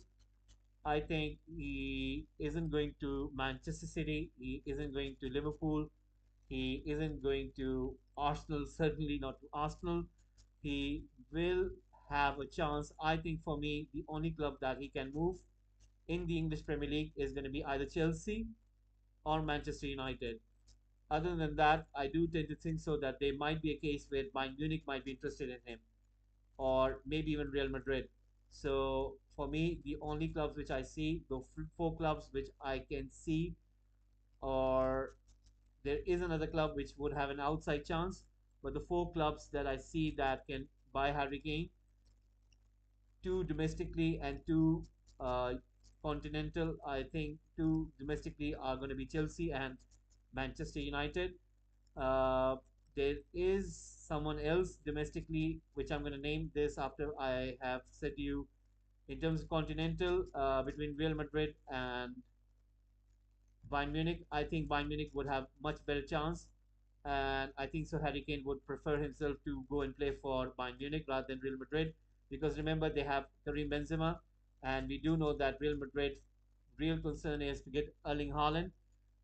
I think he isn't going to Manchester City. He isn't going to Liverpool. He isn't going to Arsenal, certainly not to Arsenal. He will have a chance. I think for me, the only club that he can move in the English Premier League is going to be either Chelsea or Manchester United. Other than that, I do tend to think so that there might be a case where Bayern Munich might be interested in him, or maybe even Real Madrid. So for me, the only clubs which I see, the 4 clubs which I can see, or there is another club which would have an outside chance, but the 4 clubs that I see that can buy Harry Kane, two domestically and two uh, continental. I think two domestically are going to be Chelsea and Manchester United. Uh, there is someone else domestically which I'm going to name this after I have said to you. In terms of continental, between Real Madrid and Bayern Munich, I think Bayern Munich would have much better chance, and I think so. Harry Kane would prefer himself to go and play for Bayern Munich rather than Real Madrid, because remember they have Karim Benzema, and we do know that Real Madrid real concern is to get Erling Haaland,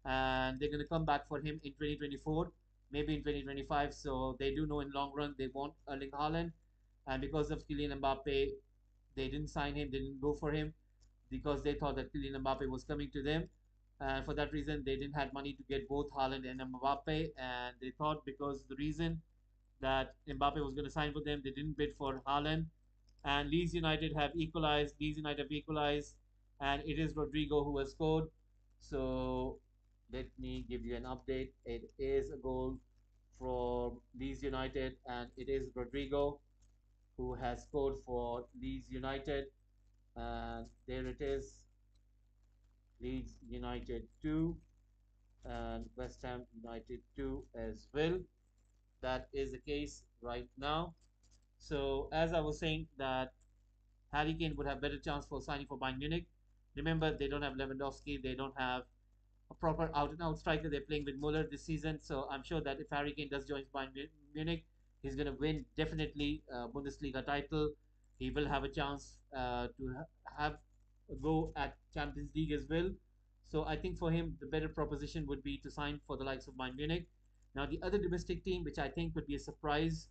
and they're going to come back for him in 2024, maybe in 2025. So they do know in long run they want Erling Haaland, and because of Kylian Mbappe, they didn't sign him, they didn't go for him because they thought that Kylian Mbappe was coming to them. And for that reason, they didn't have money to get both Haaland and Mbappe. And they thought because the reason that Mbappe was going to sign for them, they didn't bid for Haaland. And Leeds United have equalized. Leeds United have equalized, and it is Rodrigo who has scored. So Let me give you an update. It is a goal from Leeds United, and it is Rodrigo who has scored for Leeds United. And there it is, Leeds United 2 and West Ham United 2 as well. That is the case right now. So as I was saying that Harry Kane would have better chance for signing for Bayern Munich. Remember, they don't have Lewandowski. They don't have a proper out and out striker. They're playing with Muller this season. So I'm sure that if Harry Kane does join Bayern Munich, he's going to win definitely Bundesliga title. He will have a chance to have a go at Champions League as well. So I think for him, the better proposition would be to sign for the likes of Bayern Munich. Now, the other domestic team, which I think could be a surprise,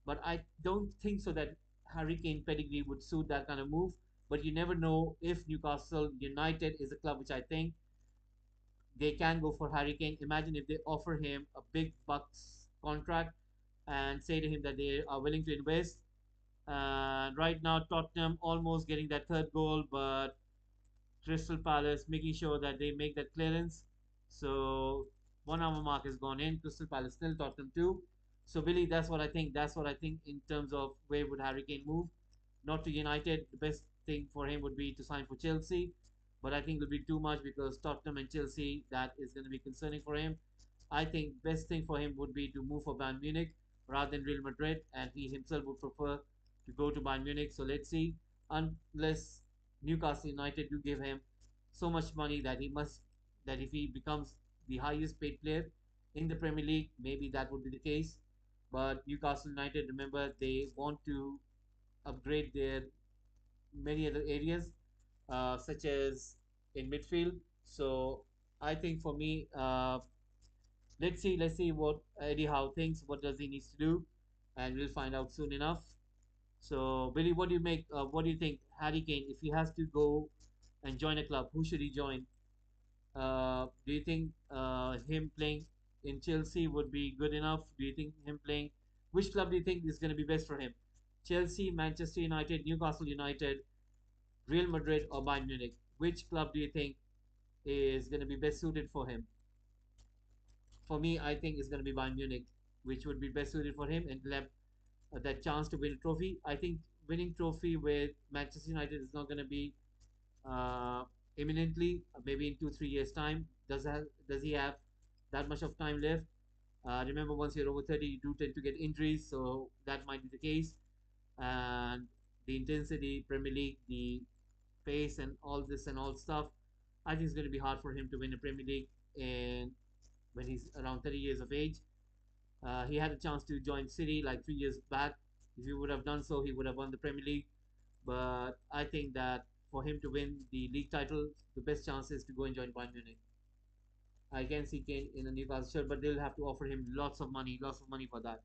but I don't think so that Harry Kane pedigree would suit that kind of move. But you never know if Newcastle United is a club which I think they can go for Harry Kane. Imagine if they offer him a big bucks contract and say to him that they are willing to invest. And right now, Tottenham almost getting that third goal, but Crystal Palace making sure that they make that clearance. So 1 hour mark has gone in. Crystal Palace still, Tottenham too. So Billy, that's what I think. That's what I think in terms of where would Harry Kane move. Not to United. The best thing for him would be to sign for Chelsea, but I think it'll be too much because Tottenham and Chelsea, that is going to be concerning for him. I think best thing for him would be to move for Bayern Munich rather than Real Madrid, and he himself would prefer to go to Bayern Munich. So let's see, unless Newcastle United do give him so much money that he must that if he becomes the highest paid player in the Premier League, maybe that would be the case. But Newcastle United, remember, they want to upgrade their many other areas, such as in midfield. So I think for me, let's see what Eddie Howe thinks. What does he needs to do, and we'll find out soon enough. So Billy, what do you make? What do you think, Harry Kane, if he has to go and join a club, who should he join? Do you think him playing in Chelsea would be good enough? Do you think him playing? Which club do you think is going to be best for him? Chelsea, Manchester United, Newcastle United, Real Madrid, or Bayern Munich? Which club do you think is going to be best suited for him? For me, I think it's going to be Bayern Munich, which would be best suited for him and he'll have that chance to win a trophy. I think winning trophy with Manchester United is not going to be uh, imminently. Maybe in 2 3 years time. Does he have that much of time left? Remember, once you're over 30, you do tend to get injuries, so that might be the case. And the intensity, Premier League, the pace, and all this and all stuff, I think it's going to be hard for him to win a Premier League and when he's around 30 years of age. He had a chance to join City like 3 years back. If he would have done so, he would have won the Premier League. But I think that for him to win the league title, the best chance is to go and join Bayern Munich. I can see Kane in a Newcastle shirt, but they'll have to offer him lots of money for that.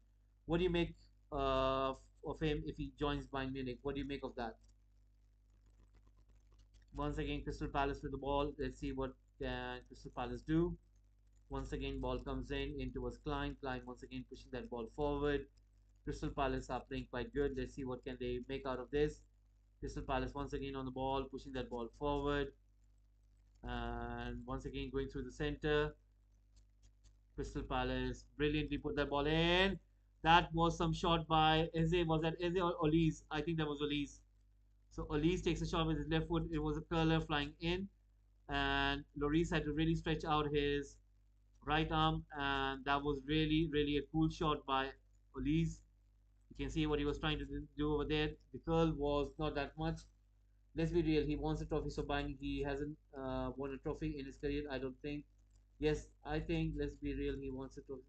What do you make of him if he joins Bayern Munich? What do you make of that? Once again, Crystal Palace with the ball. Let's see what can Crystal Palace do. Once again, ball comes in towards Klein. Klein once again pushing that ball forward. Crystal Palace are playing quite good. Let's see what can they make out of this. Crystal Palace once again on the ball, pushing that ball forward. And once again going through the center. Crystal Palace brilliantly put that ball in. That was some shot by Eze. Was that Eze or Olise? I think that was Olise. So Olise takes a shot with his left foot. It was a curler flying in. And Lloris had to really stretch out his right arm. And that was really, really a cool shot by Olise. You can see what he was trying to do over there. The curl was not that much. Let's be real. He wants a trophy, so buying he hasn't won a trophy in his career. I don't think. Yes, I think. Let's be real. He wants a trophy.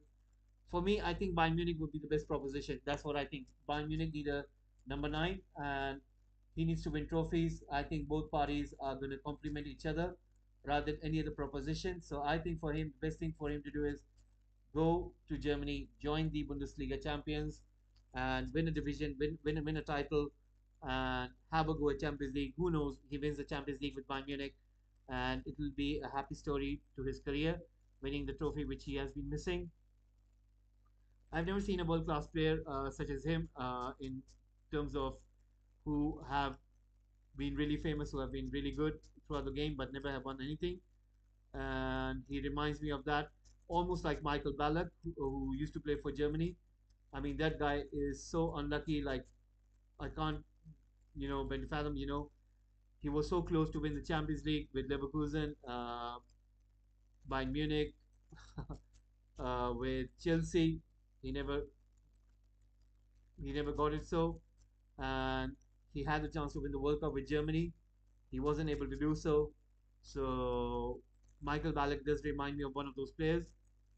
For me, I think Bayern Munich would be the best proposition. That's what I think. Bayern Munich need a number nine, and he needs to win trophies. I think both parties are going to complement each other rather than any other proposition. So I think for him, the best thing for him to do is go to Germany, join the Bundesliga champions, and win a division, win a title, and have a go at Champions League. Who knows? He wins the Champions League with Bayern Munich, and it will be a happy story to his career, winning the trophy which he has been missing. I've never seen a world class player such as him in terms of who have been really famous, who have been really good throughout the game, but never have won anything. and he reminds me of that, almost like Michael Ballack, who used to play for Germany. I mean, that guy is so unlucky. Like, I can't, bend fathom. He was so close to win the Champions League with Leverkusen, Bayern Munich, with Chelsea. He never he never got it so, and he had the chance to win the World Cup with Germany. He wasn't able to do so. So Michael Ballack does remind me of one of those players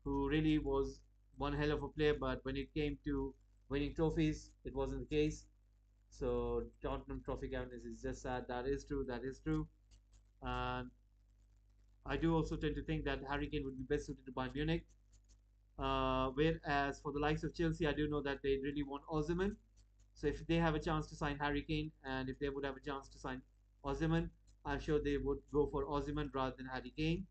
who really was one hell of a player, but when it came to winning trophies, it wasn't the case. So Tottenham trophy cabinets is just sad. That is true. That is true. And I do also tend to think that Harry Kane would be best suited to Bayern Munich. Whereas for the likes of Chelsea, I do know that they really want Osimhen. So if they have a chance to sign Harry Kane, and if they would have a chance to sign Osimhen, I'm sure they would go for Osimhen rather than Harry Kane.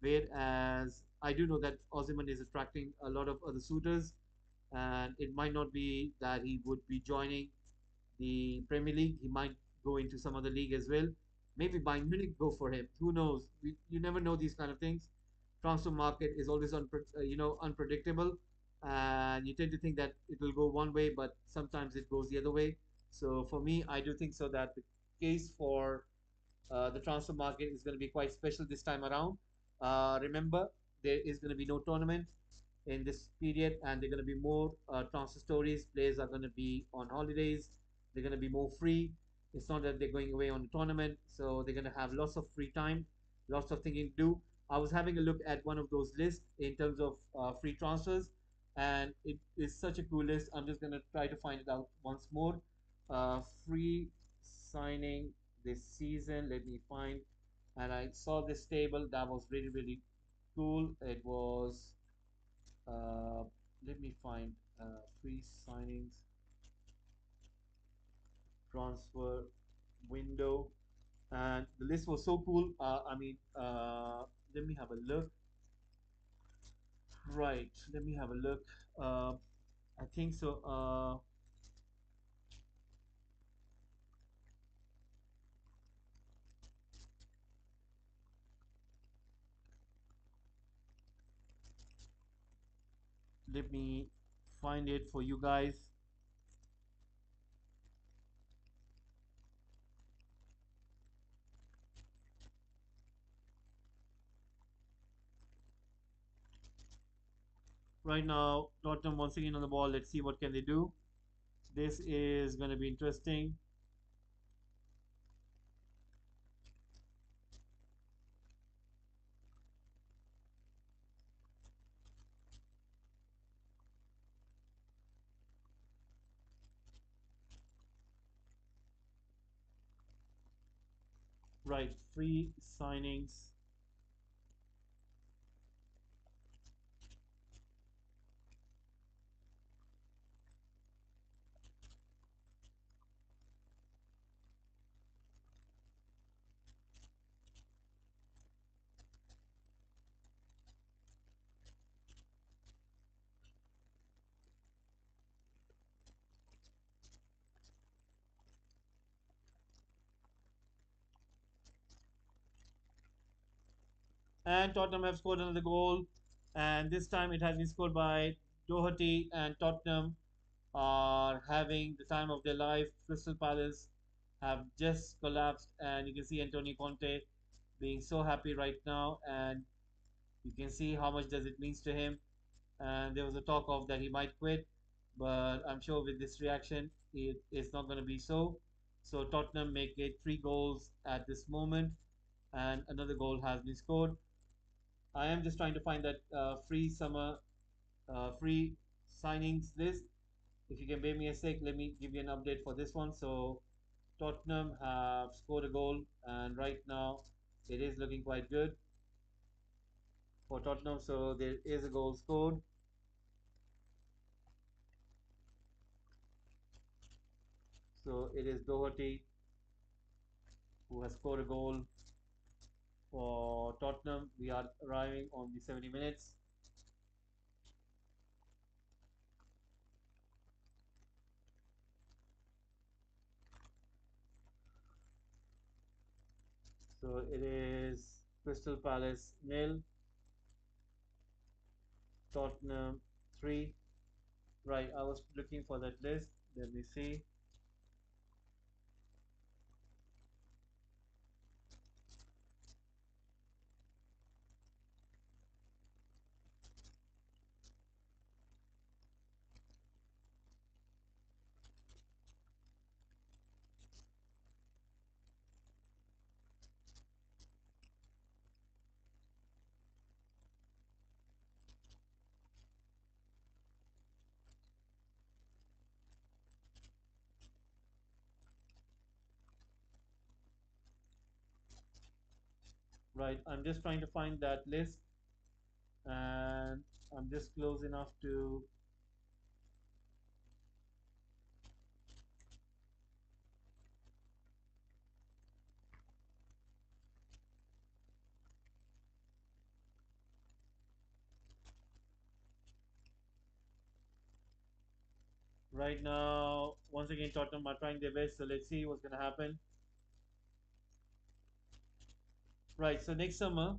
Whereas I do know that Osimhen is attracting a lot of other suitors, and it might not be that he would be joining the Premier League. He might go into some other league as well. Maybe Bayern Munich go for him. Who knows? You never know these kind of things. Transfer market is always unpredictable, and you tend to think that it will go one way, but sometimes it goes the other way. So for me, I do think so that the case for the transfer market is going to be quite special this time around. Remember, there is going to be no tournament in this period, and they're going to be more transfer stories. Players are going to be on holidays. They're going to be more free. It's not that they're going away on a tournament, so they're going to have lots of free time, lots of thinking to do. I was having a look at one of those lists in terms of free transfers, and it is such a cool list. I'm just going to try to find it out once more. Free signing this season. Let me find. And I saw this table that was really, really cool. It was uh, let me find free signings transfer window, and the list was so cool. Let me have a look. Right, let me have a look. Uh, I think so. Let me find it for you guys. Right now, Tottenham once again on the ball. Let's see what can they do. This is going to be interesting. Right, free signings. And Tottenham have scored another goal, and this time it has been scored by Doherty, and Tottenham are having the time of their life. Crystal Palace have just collapsed, and you can see Antonio Conte being so happy right now, and you can see how much does it means to him. And there was a talk of that he might quit, but I'm sure with this reaction, it's not going to be so. So Tottenham make it 3 goals at this moment, and another goal has been scored. I am just trying to find that free signings list. If you can bear me a sec, let me give you an update for this one. So Tottenham have scored a goal, and right now it is looking quite good for Tottenham. So there is a goal scored. So it is Doherty who has scored a goal for Tottenham. We are arriving on the 70 minutes. So it is Crystal Palace nil, Tottenham 3. Right, I was looking for that list. Let me see. Right, I'm just trying to find that list, and I'm just close enough to. Right now, once again, Tottenham are trying their best, so let's see what's going to happen. Right, so next summer,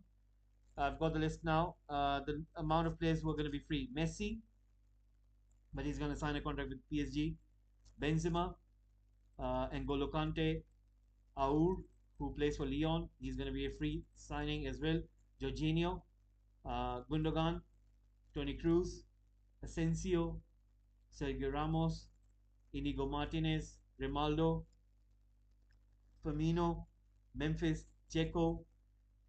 I've got the list now. The amount of players who are going to be free: Messi, but he's going to sign a contract with PSG. Benzema, N'Golo Kante, Aour, who plays for Lyon, he's going to be a free signing as well. Jorginho, Gundogan, Tony Cruz, Asensio, Sergio Ramos, Inigo Martinez, Rimaldo, Firmino, Memphis, Checo,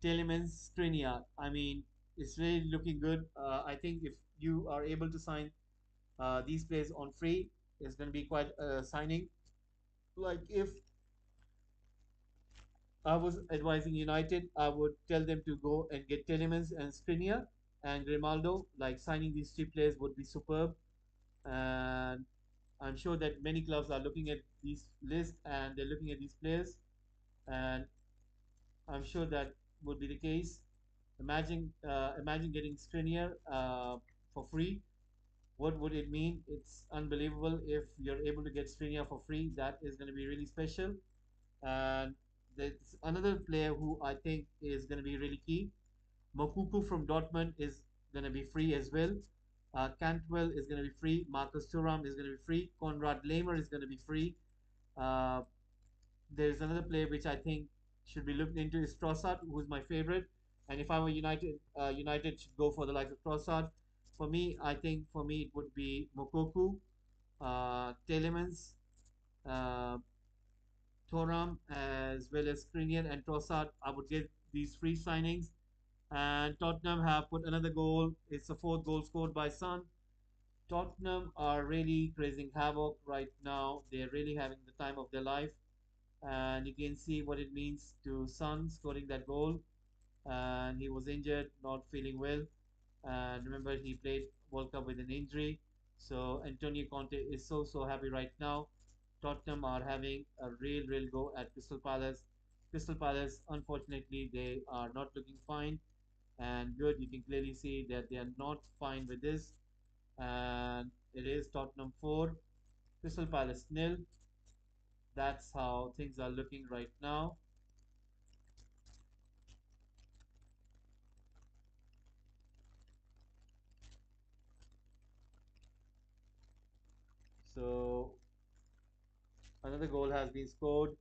Telemans, Skriniar. I mean, it's really looking good. I think if you are able to sign these players on free, it's going to be quite a signing. Like if I was advising United, I would tell them to go and get Telemans and Skriniar and Grimaldo. Like signing these three players would be superb. And I'm sure that many clubs are looking at these lists and they're looking at these players. And I'm sure that would be the case. Imagine getting Skriniar for free. What would it mean? It's unbelievable if you're able to get Skriniar for free. That is going to be really special. And there's another player who I think is going to be really key. Mokuku from Dortmund is going to be free as well. Cantwell is going to be free. Marcus Thuram is going to be free. Konrad Laimer is going to be free. Uh, there's another player which I think should be looked into is Trossard, who's my favorite. And if I were United, United should go for the likes of Trossard. For me, I think for me it would be Mokoku, Telemans, uh, Thuram, as well as Skriniar and Trossard. I would get these free signings. And Tottenham have put another goal. It's a fourth goal scored by Son. Tottenham are really creating havoc right now. They're really having the time of their life. And you can see what it means to Son scoring that goal. And he was injured, not feeling well. And remember, he played World Cup with an injury. So Antonio Conte is so happy right now. Tottenham are having a real go at Crystal Palace. Crystal Palace, unfortunately, they are not looking fine and good. You can clearly see that they are not fine with this. And it is Tottenham 4, Crystal Palace nil. That's how things are looking right now. So another goal has been scored,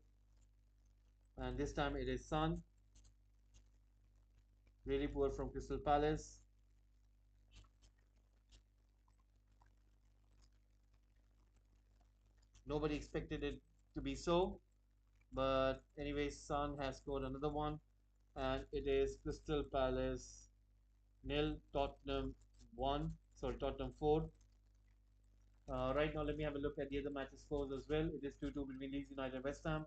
and this time it is Son. Really poor from Crystal Palace. Nobody expected it to be so, but anyway, Son has scored another one, and it is Crystal Palace nil, Tottenham 1. Sorry, Tottenham 4. Right now, let me have a look at the other matches scores as well. It is 2-2 between Leeds United and West Ham.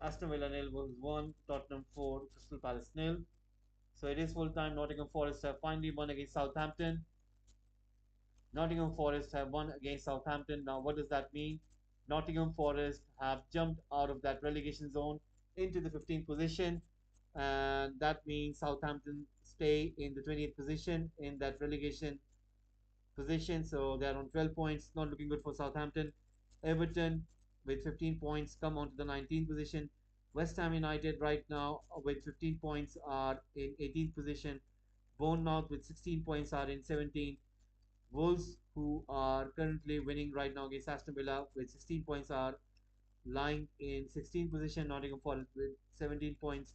Aston Villa nil was 1, Tottenham 4, Crystal Palace nil. So it is full time. Nottingham Forest have finally won against Southampton. Nottingham Forest have won against Southampton. Now, what does that mean? Nottingham Forest have jumped out of that relegation zone into the 15th position, and that means Southampton stay in the 20th position in that relegation position. So they're on 12 points, not looking good for Southampton. Everton with 15 points come on to the 19th position. West Ham United right now with 15 points are in 18th position. Bournemouth with 16 points are in 17th. Wolves, who are currently winning right now against Aston Villa with 16 points, are lying in 16th position. Nottingham Forest with 17 points,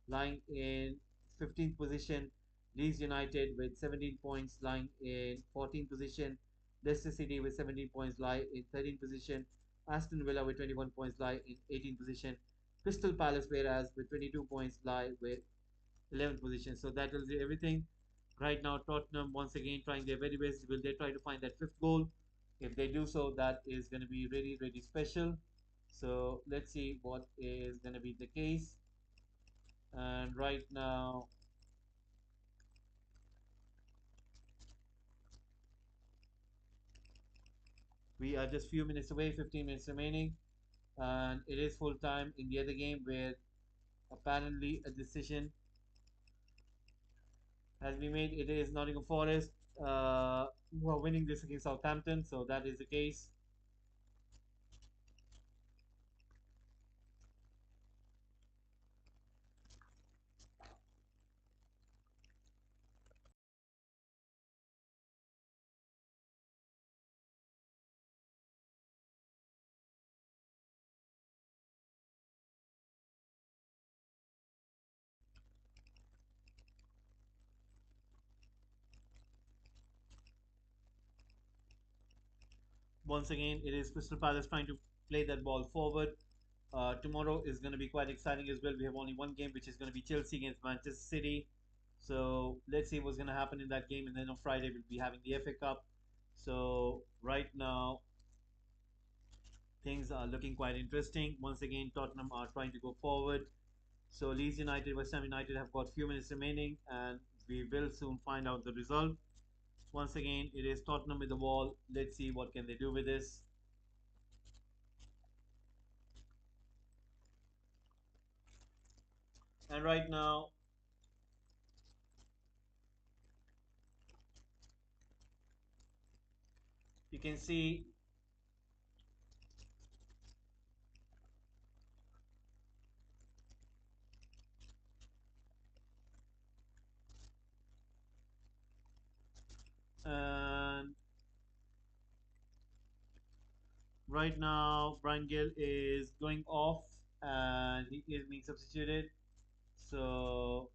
lying in 15th position. Leeds United with 17 points, lying in 14th position. Leicester City with 17 points, lie in 13th position. Aston Villa with 21 points, lie in 18th position. Crystal Palace, whereas with 22 points, lie with 11th position. So that tells you everything. Right now, Tottenham once again trying their very best. Will they try to find that fifth goal? If they do so, that is going to be really, really special. So let's see what is going to be the case. And right now, we are just few minutes away, 15 minutes remaining, and it is full time in the other game where apparently a decision has been made. It is Nottingham Forest who are winning this against Southampton, so that is the case. Once again, it is Crystal Palace trying to play that ball forward. Tomorrow is going to be quite exciting as well. We have only one game, which is going to be Chelsea against Manchester City. So let's see what's going to happen in that game. And then on Friday, we'll be having the FA Cup. So right now, things are looking quite interesting. Once again, Tottenham are trying to go forward. So Leeds United, West Ham United have got few minutes remaining, and we will soon find out the result. Once again, it is Tottenham with the ball. Let's see what can they do with this. And right now, you can see and right now Brian Gill is going off and he is being substituted. So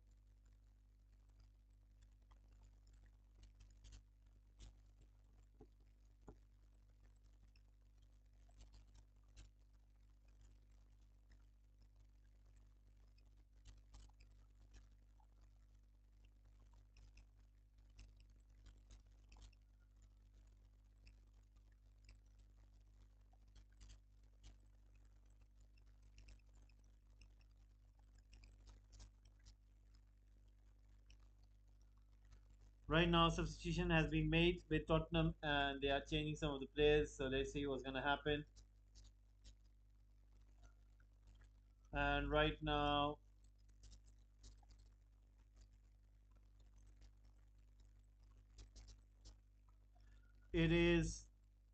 right now substitution has been made with Tottenham and they are changing some of the players. So let's see what's gonna happen. And right now it is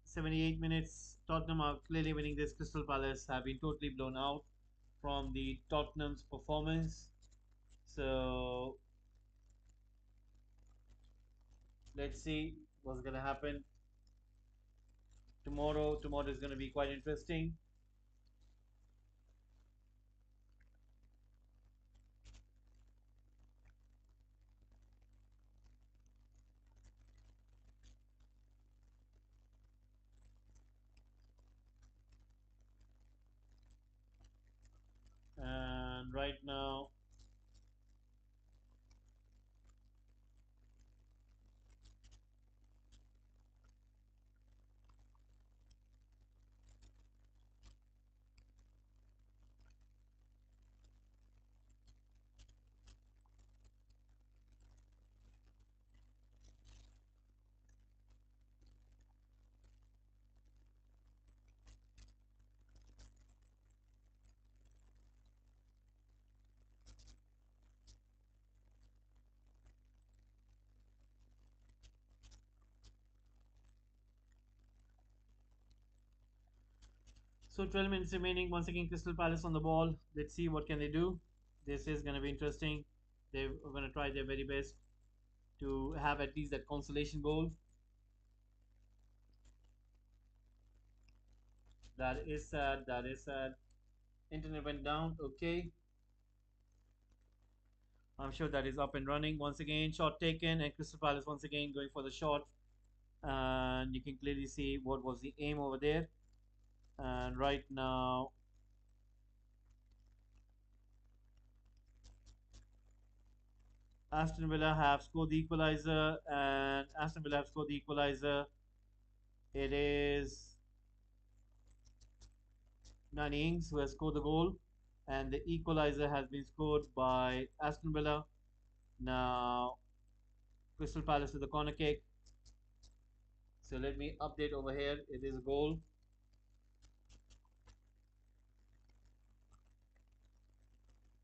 78 minutes. Tottenham are clearly winning this. Crystal Palace have been totally blown out from the Tottenham's performance. So let's see what's gonna happen tomorrow. Tomorrow is gonna be quite interesting. And right now So 12 minutes remaining. Once again, Crystal Palace on the ball. Let's see what can they do. This is going to be interesting. They're going to try their very best to have at least that consolation goal. That is sad. That is sad. Internet went down. Okay. I'm sure that is up and running. Once again, shot taken, and Crystal Palace once again going for the shot. And you can clearly see what was the aim over there. And right now, Aston Villa have scored the equalizer, and Aston Villa have scored the equalizer. It is Nani Ings who has scored the goal, and the equalizer has been scored by Aston Villa. Now, Crystal Palace with the corner kick. So let me update over here. It is a goal,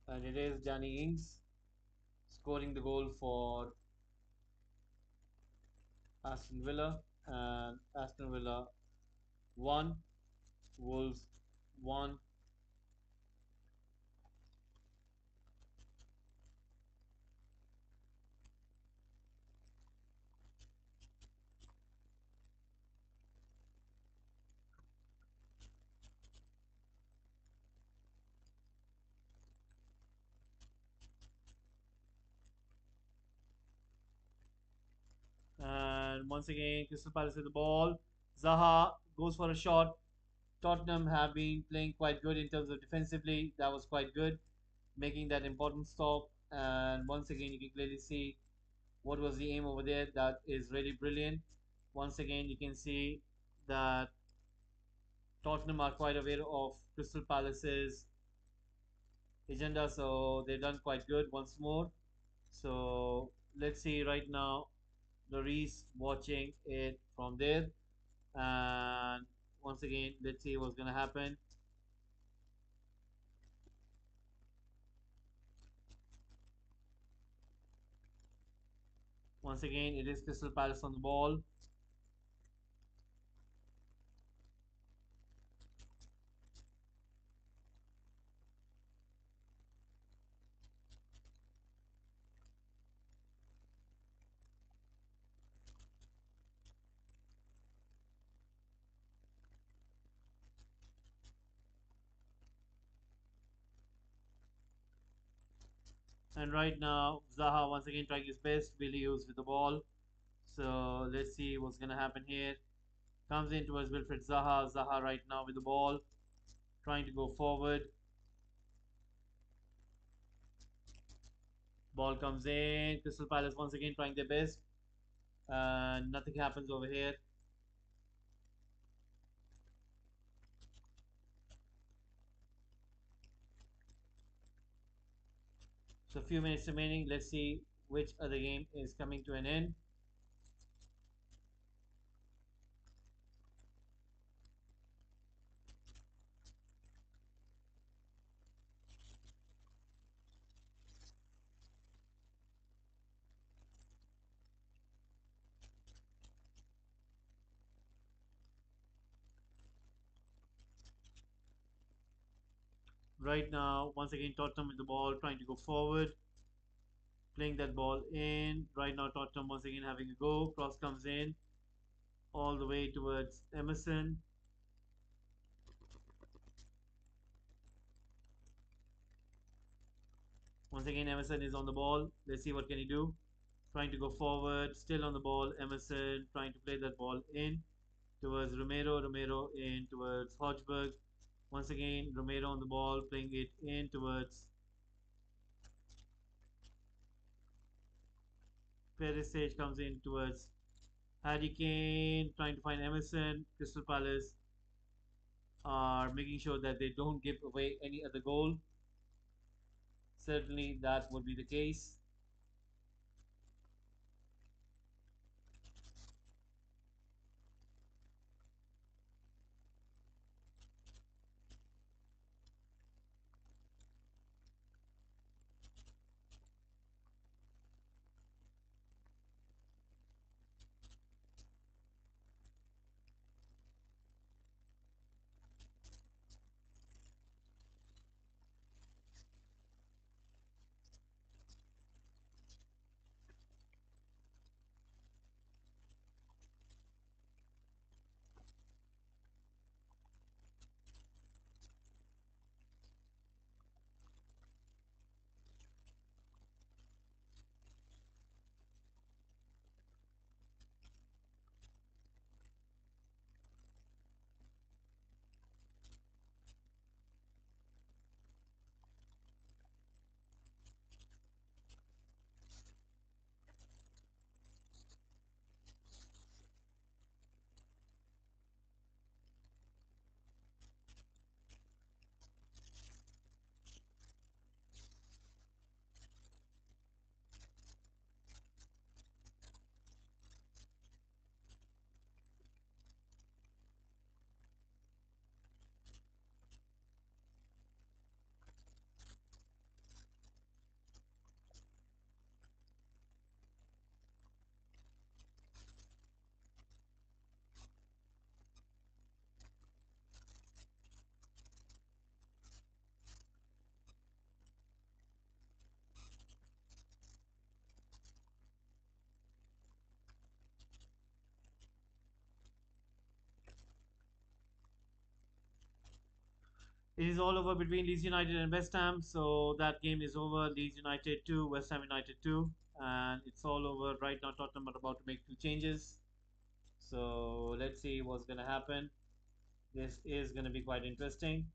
and it is Danny Ings scoring the goal for Aston Villa, and Aston Villa 1, Wolves 1. And once again, Crystal Palace with the ball. Zaha goes for a shot. Tottenham have been playing quite good in terms of defensively. That was quite good, making that important stop. And once again, you can clearly see what was the aim over there. That is really brilliant. Once again, you can see that Tottenham are quite aware of Crystal Palace's agenda, so they've done quite good once more. So let's see right now. Loris watching it from there, and once again, let's see what's gonna happen. Once again, it is Crystal Palace on the ball. And right now, Zaha once again trying his best. Willie Hughes with the ball. So let's see what's gonna happen here. Comes in towards Wilfred Zaha. Zaha right now with the ball, trying to go forward. Ball comes in. Crystal Palace once again trying their best. And nothing happens over here. So a few minutes remaining. Let's see which other game is coming to an end. Right now, once again, Tottenham with the ball, trying to go forward, playing that ball in. Right now, Tottenham once again having a go. Cross comes in all the way towards Emerson. Once again, Emerson is on the ball. Let's see what can he do. Trying to go forward, still on the ball. Emerson trying to play that ball in towards Romero. Romero in towards Hodgberg. Once again, Romero on the ball, playing it in towards Perisic. Comes in towards Harry Kane, trying to find Emerson. Crystal Palace are making sure that they don't give away any other goal. Certainly, that would be the case. It is all over between Leeds United and West Ham. So that game is over. Leeds United 2, West Ham United 2. And it's all over right now. Tottenham are about to make two changes. So let's see what's going to happen. This is going to be quite interesting.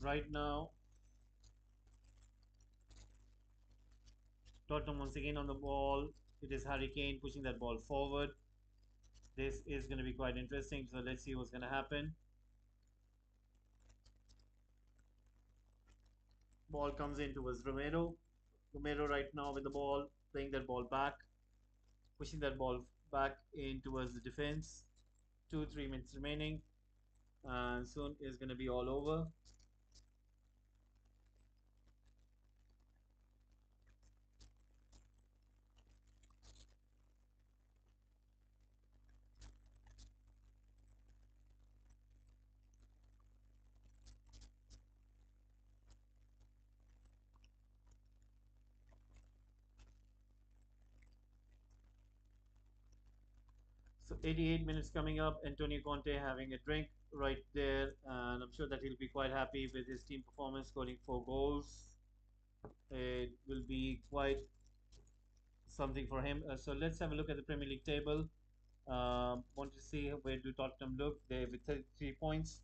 Right now, Tottenham once again on the ball. It is Harry Kane pushing that ball forward. This is going to be quite interesting. So let's see what's going to happen. Ball comes in towards Romero. Romero right now with the ball, playing that ball back, pushing that ball back in towards the defense. 2-3 minutes remaining, and soon is going to be all over. So 88 minutes coming up. Antonio Conte having a drink right there, and I'm sure that he'll be quite happy with his team performance, scoring 4 goals. It will be quite something for him. So let's have a look at the Premier League table. Want to see where do Tottenham look? They with 33 points,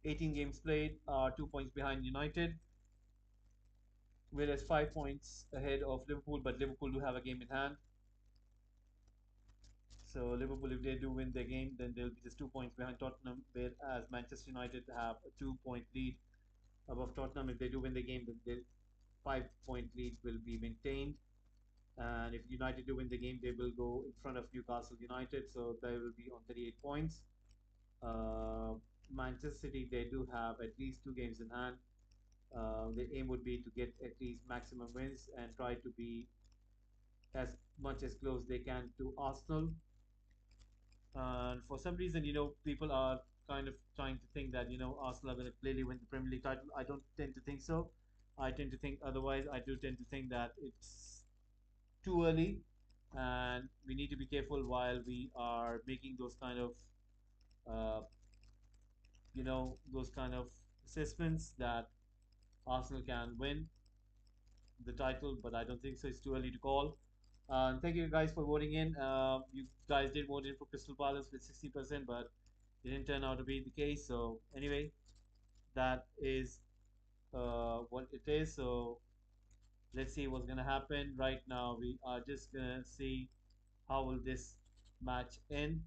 18 games played, are 2 points behind United, whereas 5 points ahead of Liverpool. But Liverpool do have a game in hand. So Liverpool, if they do win their game, then they'll be just 2 points behind Tottenham. Whereas Manchester United have a 2 point lead above Tottenham. If they do win the game, then the 5 point lead will be maintained. And if United do win the game, they will go in front of Newcastle United. So they will be on 38 points. Uh, Manchester City, they do have at least 2 games in hand. The aim would be to get at least maximum wins and try to be as much as close they can to Arsenal. And for some reason, people are kind of trying to think that, Arsenal are going to clearly win the Premier League title. I don't tend to think so. I tend to think otherwise. I do tend to think that it's too early, and we need to be careful while we are making uh, those kind of assessments that Arsenal can win the title, but I don't think so. It's too early to call. Thank you guys for voting in. You guys did vote in for Crystal Palace with 60%, but it didn't turn out to be the case. So anyway, that is what it is. So let's see what's gonna happen. Right now, we are just gonna see how will this match end.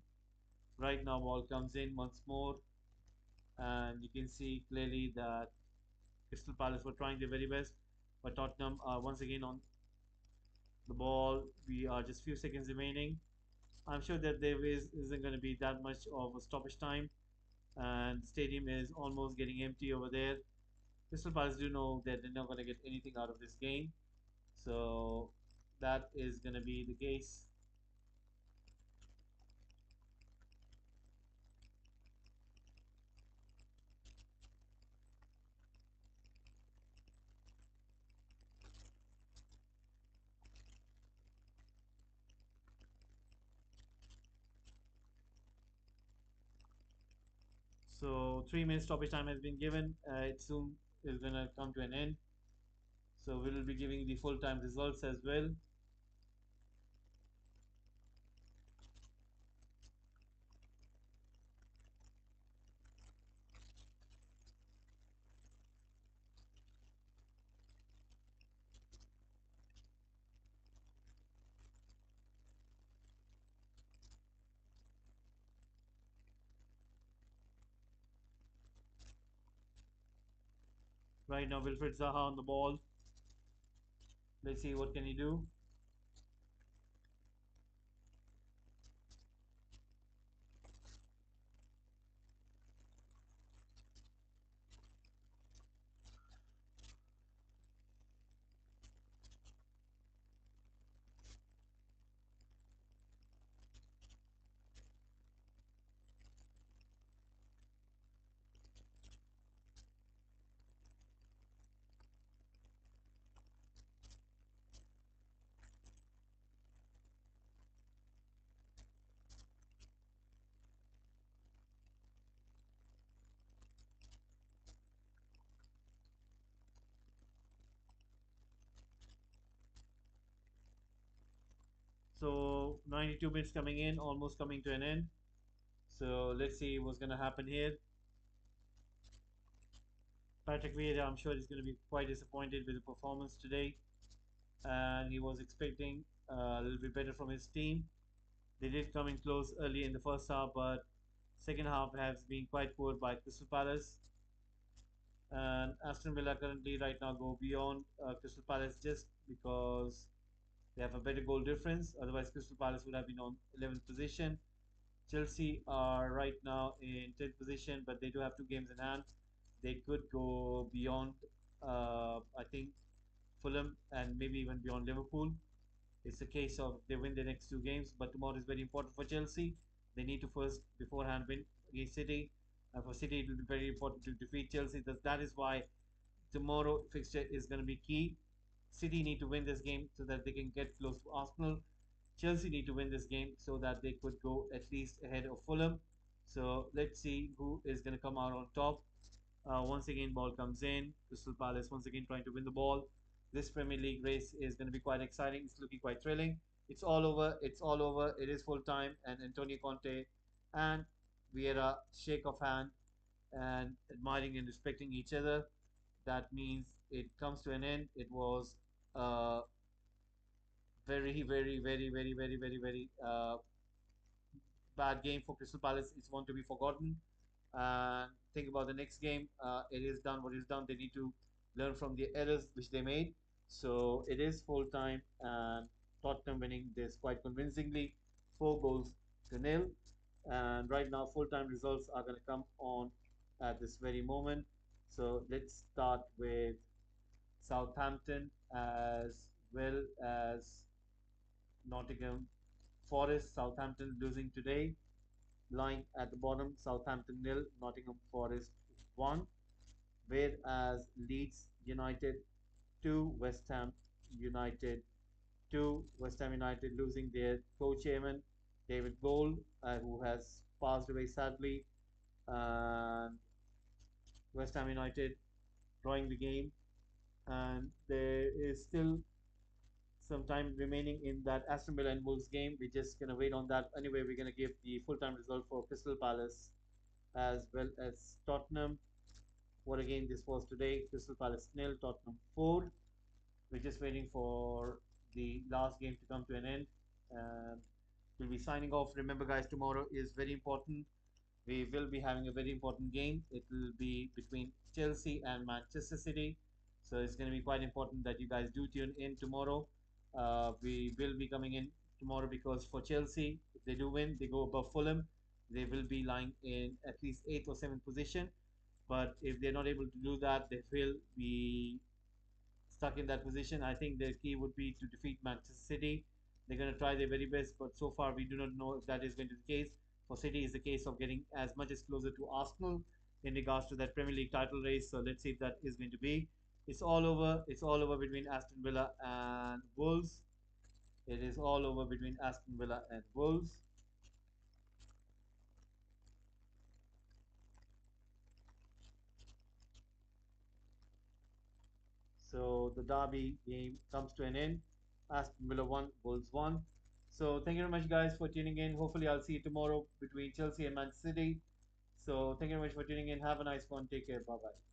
Right now, ball comes in once more, and you can see clearly that Crystal Palace were trying their very best, but Tottenham are once again on the ball. We are just few seconds remaining. I'm sure that isn't going to be that much of a stoppage time, and the stadium is almost getting empty over there. Crystal Palace do know that they're not going to get anything out of this game, so that is going to be the case. So 3 minutes stoppage time has been given. It soon is gonna come to an end. So we will be giving the full time results as well. Right now, Wilfred Zaha on the ball. Let's see what can he do. So 92 minutes coming in, almost coming to an end. So let's see what's gonna happen here. Patrick Vieira, I'm sure, is going to be quite disappointed with the performance today, and he was expecting a little bit better from his team. They did come in close early in the first half, but second half has been quite poor by Crystal Palace. And Aston Villa currently right now go beyond Crystal Palace just because they have a better goal difference. Otherwise, Crystal Palace would have been on 11th position. Chelsea are right now in 10th position, but they do have 2 games in hand. They could go beyond, I think, Fulham and maybe even beyond Liverpool. It's a case of they win the next 2 games, but tomorrow is very important for Chelsea. They need to first, beforehand, win against City. And for City, it will be very important to defeat Chelsea. That is why tomorrow fixture is going to be key. City need to win this game so that they can get close to Arsenal. Chelsea need to win this game so that they could go at least ahead of Fulham. So let's see who is going to come out on top. Once again, ball comes in. Crystal Palace once again trying to win the ball. This Premier League race is going to be quite exciting. It's looking quite thrilling. It's all over. It's all over. It is full time. And Antonio Conte and Vieira shake of hand and admiring and respecting each other. That means it comes to an end. It was a very, very, very, very, very, very, very bad game for Crystal Palace. It's one to be forgotten. And think about the next game. It is done what is done. They need to learn from the errors which they made. So it is full time, and Tottenham winning this quite convincingly, 4 goals to nil. And right now, full time results are going to come on at this very moment. So let's start with Southampton as well as Nottingham Forest. Southampton losing today, lying at the bottom. Southampton nil, Nottingham Forest 1. Whereas Leeds United 2, West Ham United 2. West Ham United losing their co-chairman David Gold, who has passed away sadly, and West Ham United drawing the game. And there is still some time remaining in that Aston Villa and Wolves game. We're just gonna wait on that. Anyway, we're gonna give the full-time result for Crystal Palace as well as Tottenham. What a game this was today. Crystal Palace nil, Tottenham 4. We're just waiting for the last game to come to an end. And we'll be signing off. Remember, guys, tomorrow is very important. We will be having a very important game. It will be between Chelsea and Manchester City. So it's going to be quite important that you guys do tune in tomorrow. We will be coming in tomorrow because for Chelsea, if they do win, they go above Fulham. They will be lying in at least 8th or 7th position. But if they're not able to do that, they will be stuck in that position. I think their key would be to defeat Manchester City. They're going to try their very best, but so far we do not know if that is going to be the case. For City, is the case of getting as much as closer to Arsenal in regards to that Premier League title race. So let's see if that is going to be. It's all over. It's all over between Aston Villa and Wolves. It is all over between Aston Villa and Wolves. So the derby game comes to an end. Aston Villa 1, Wolves 1. So thank you very much, guys, for tuning in. Hopefully, I'll see you tomorrow between Chelsea and Man City. So thank you very much for tuning in. Have a nice one. Take care. Bye bye.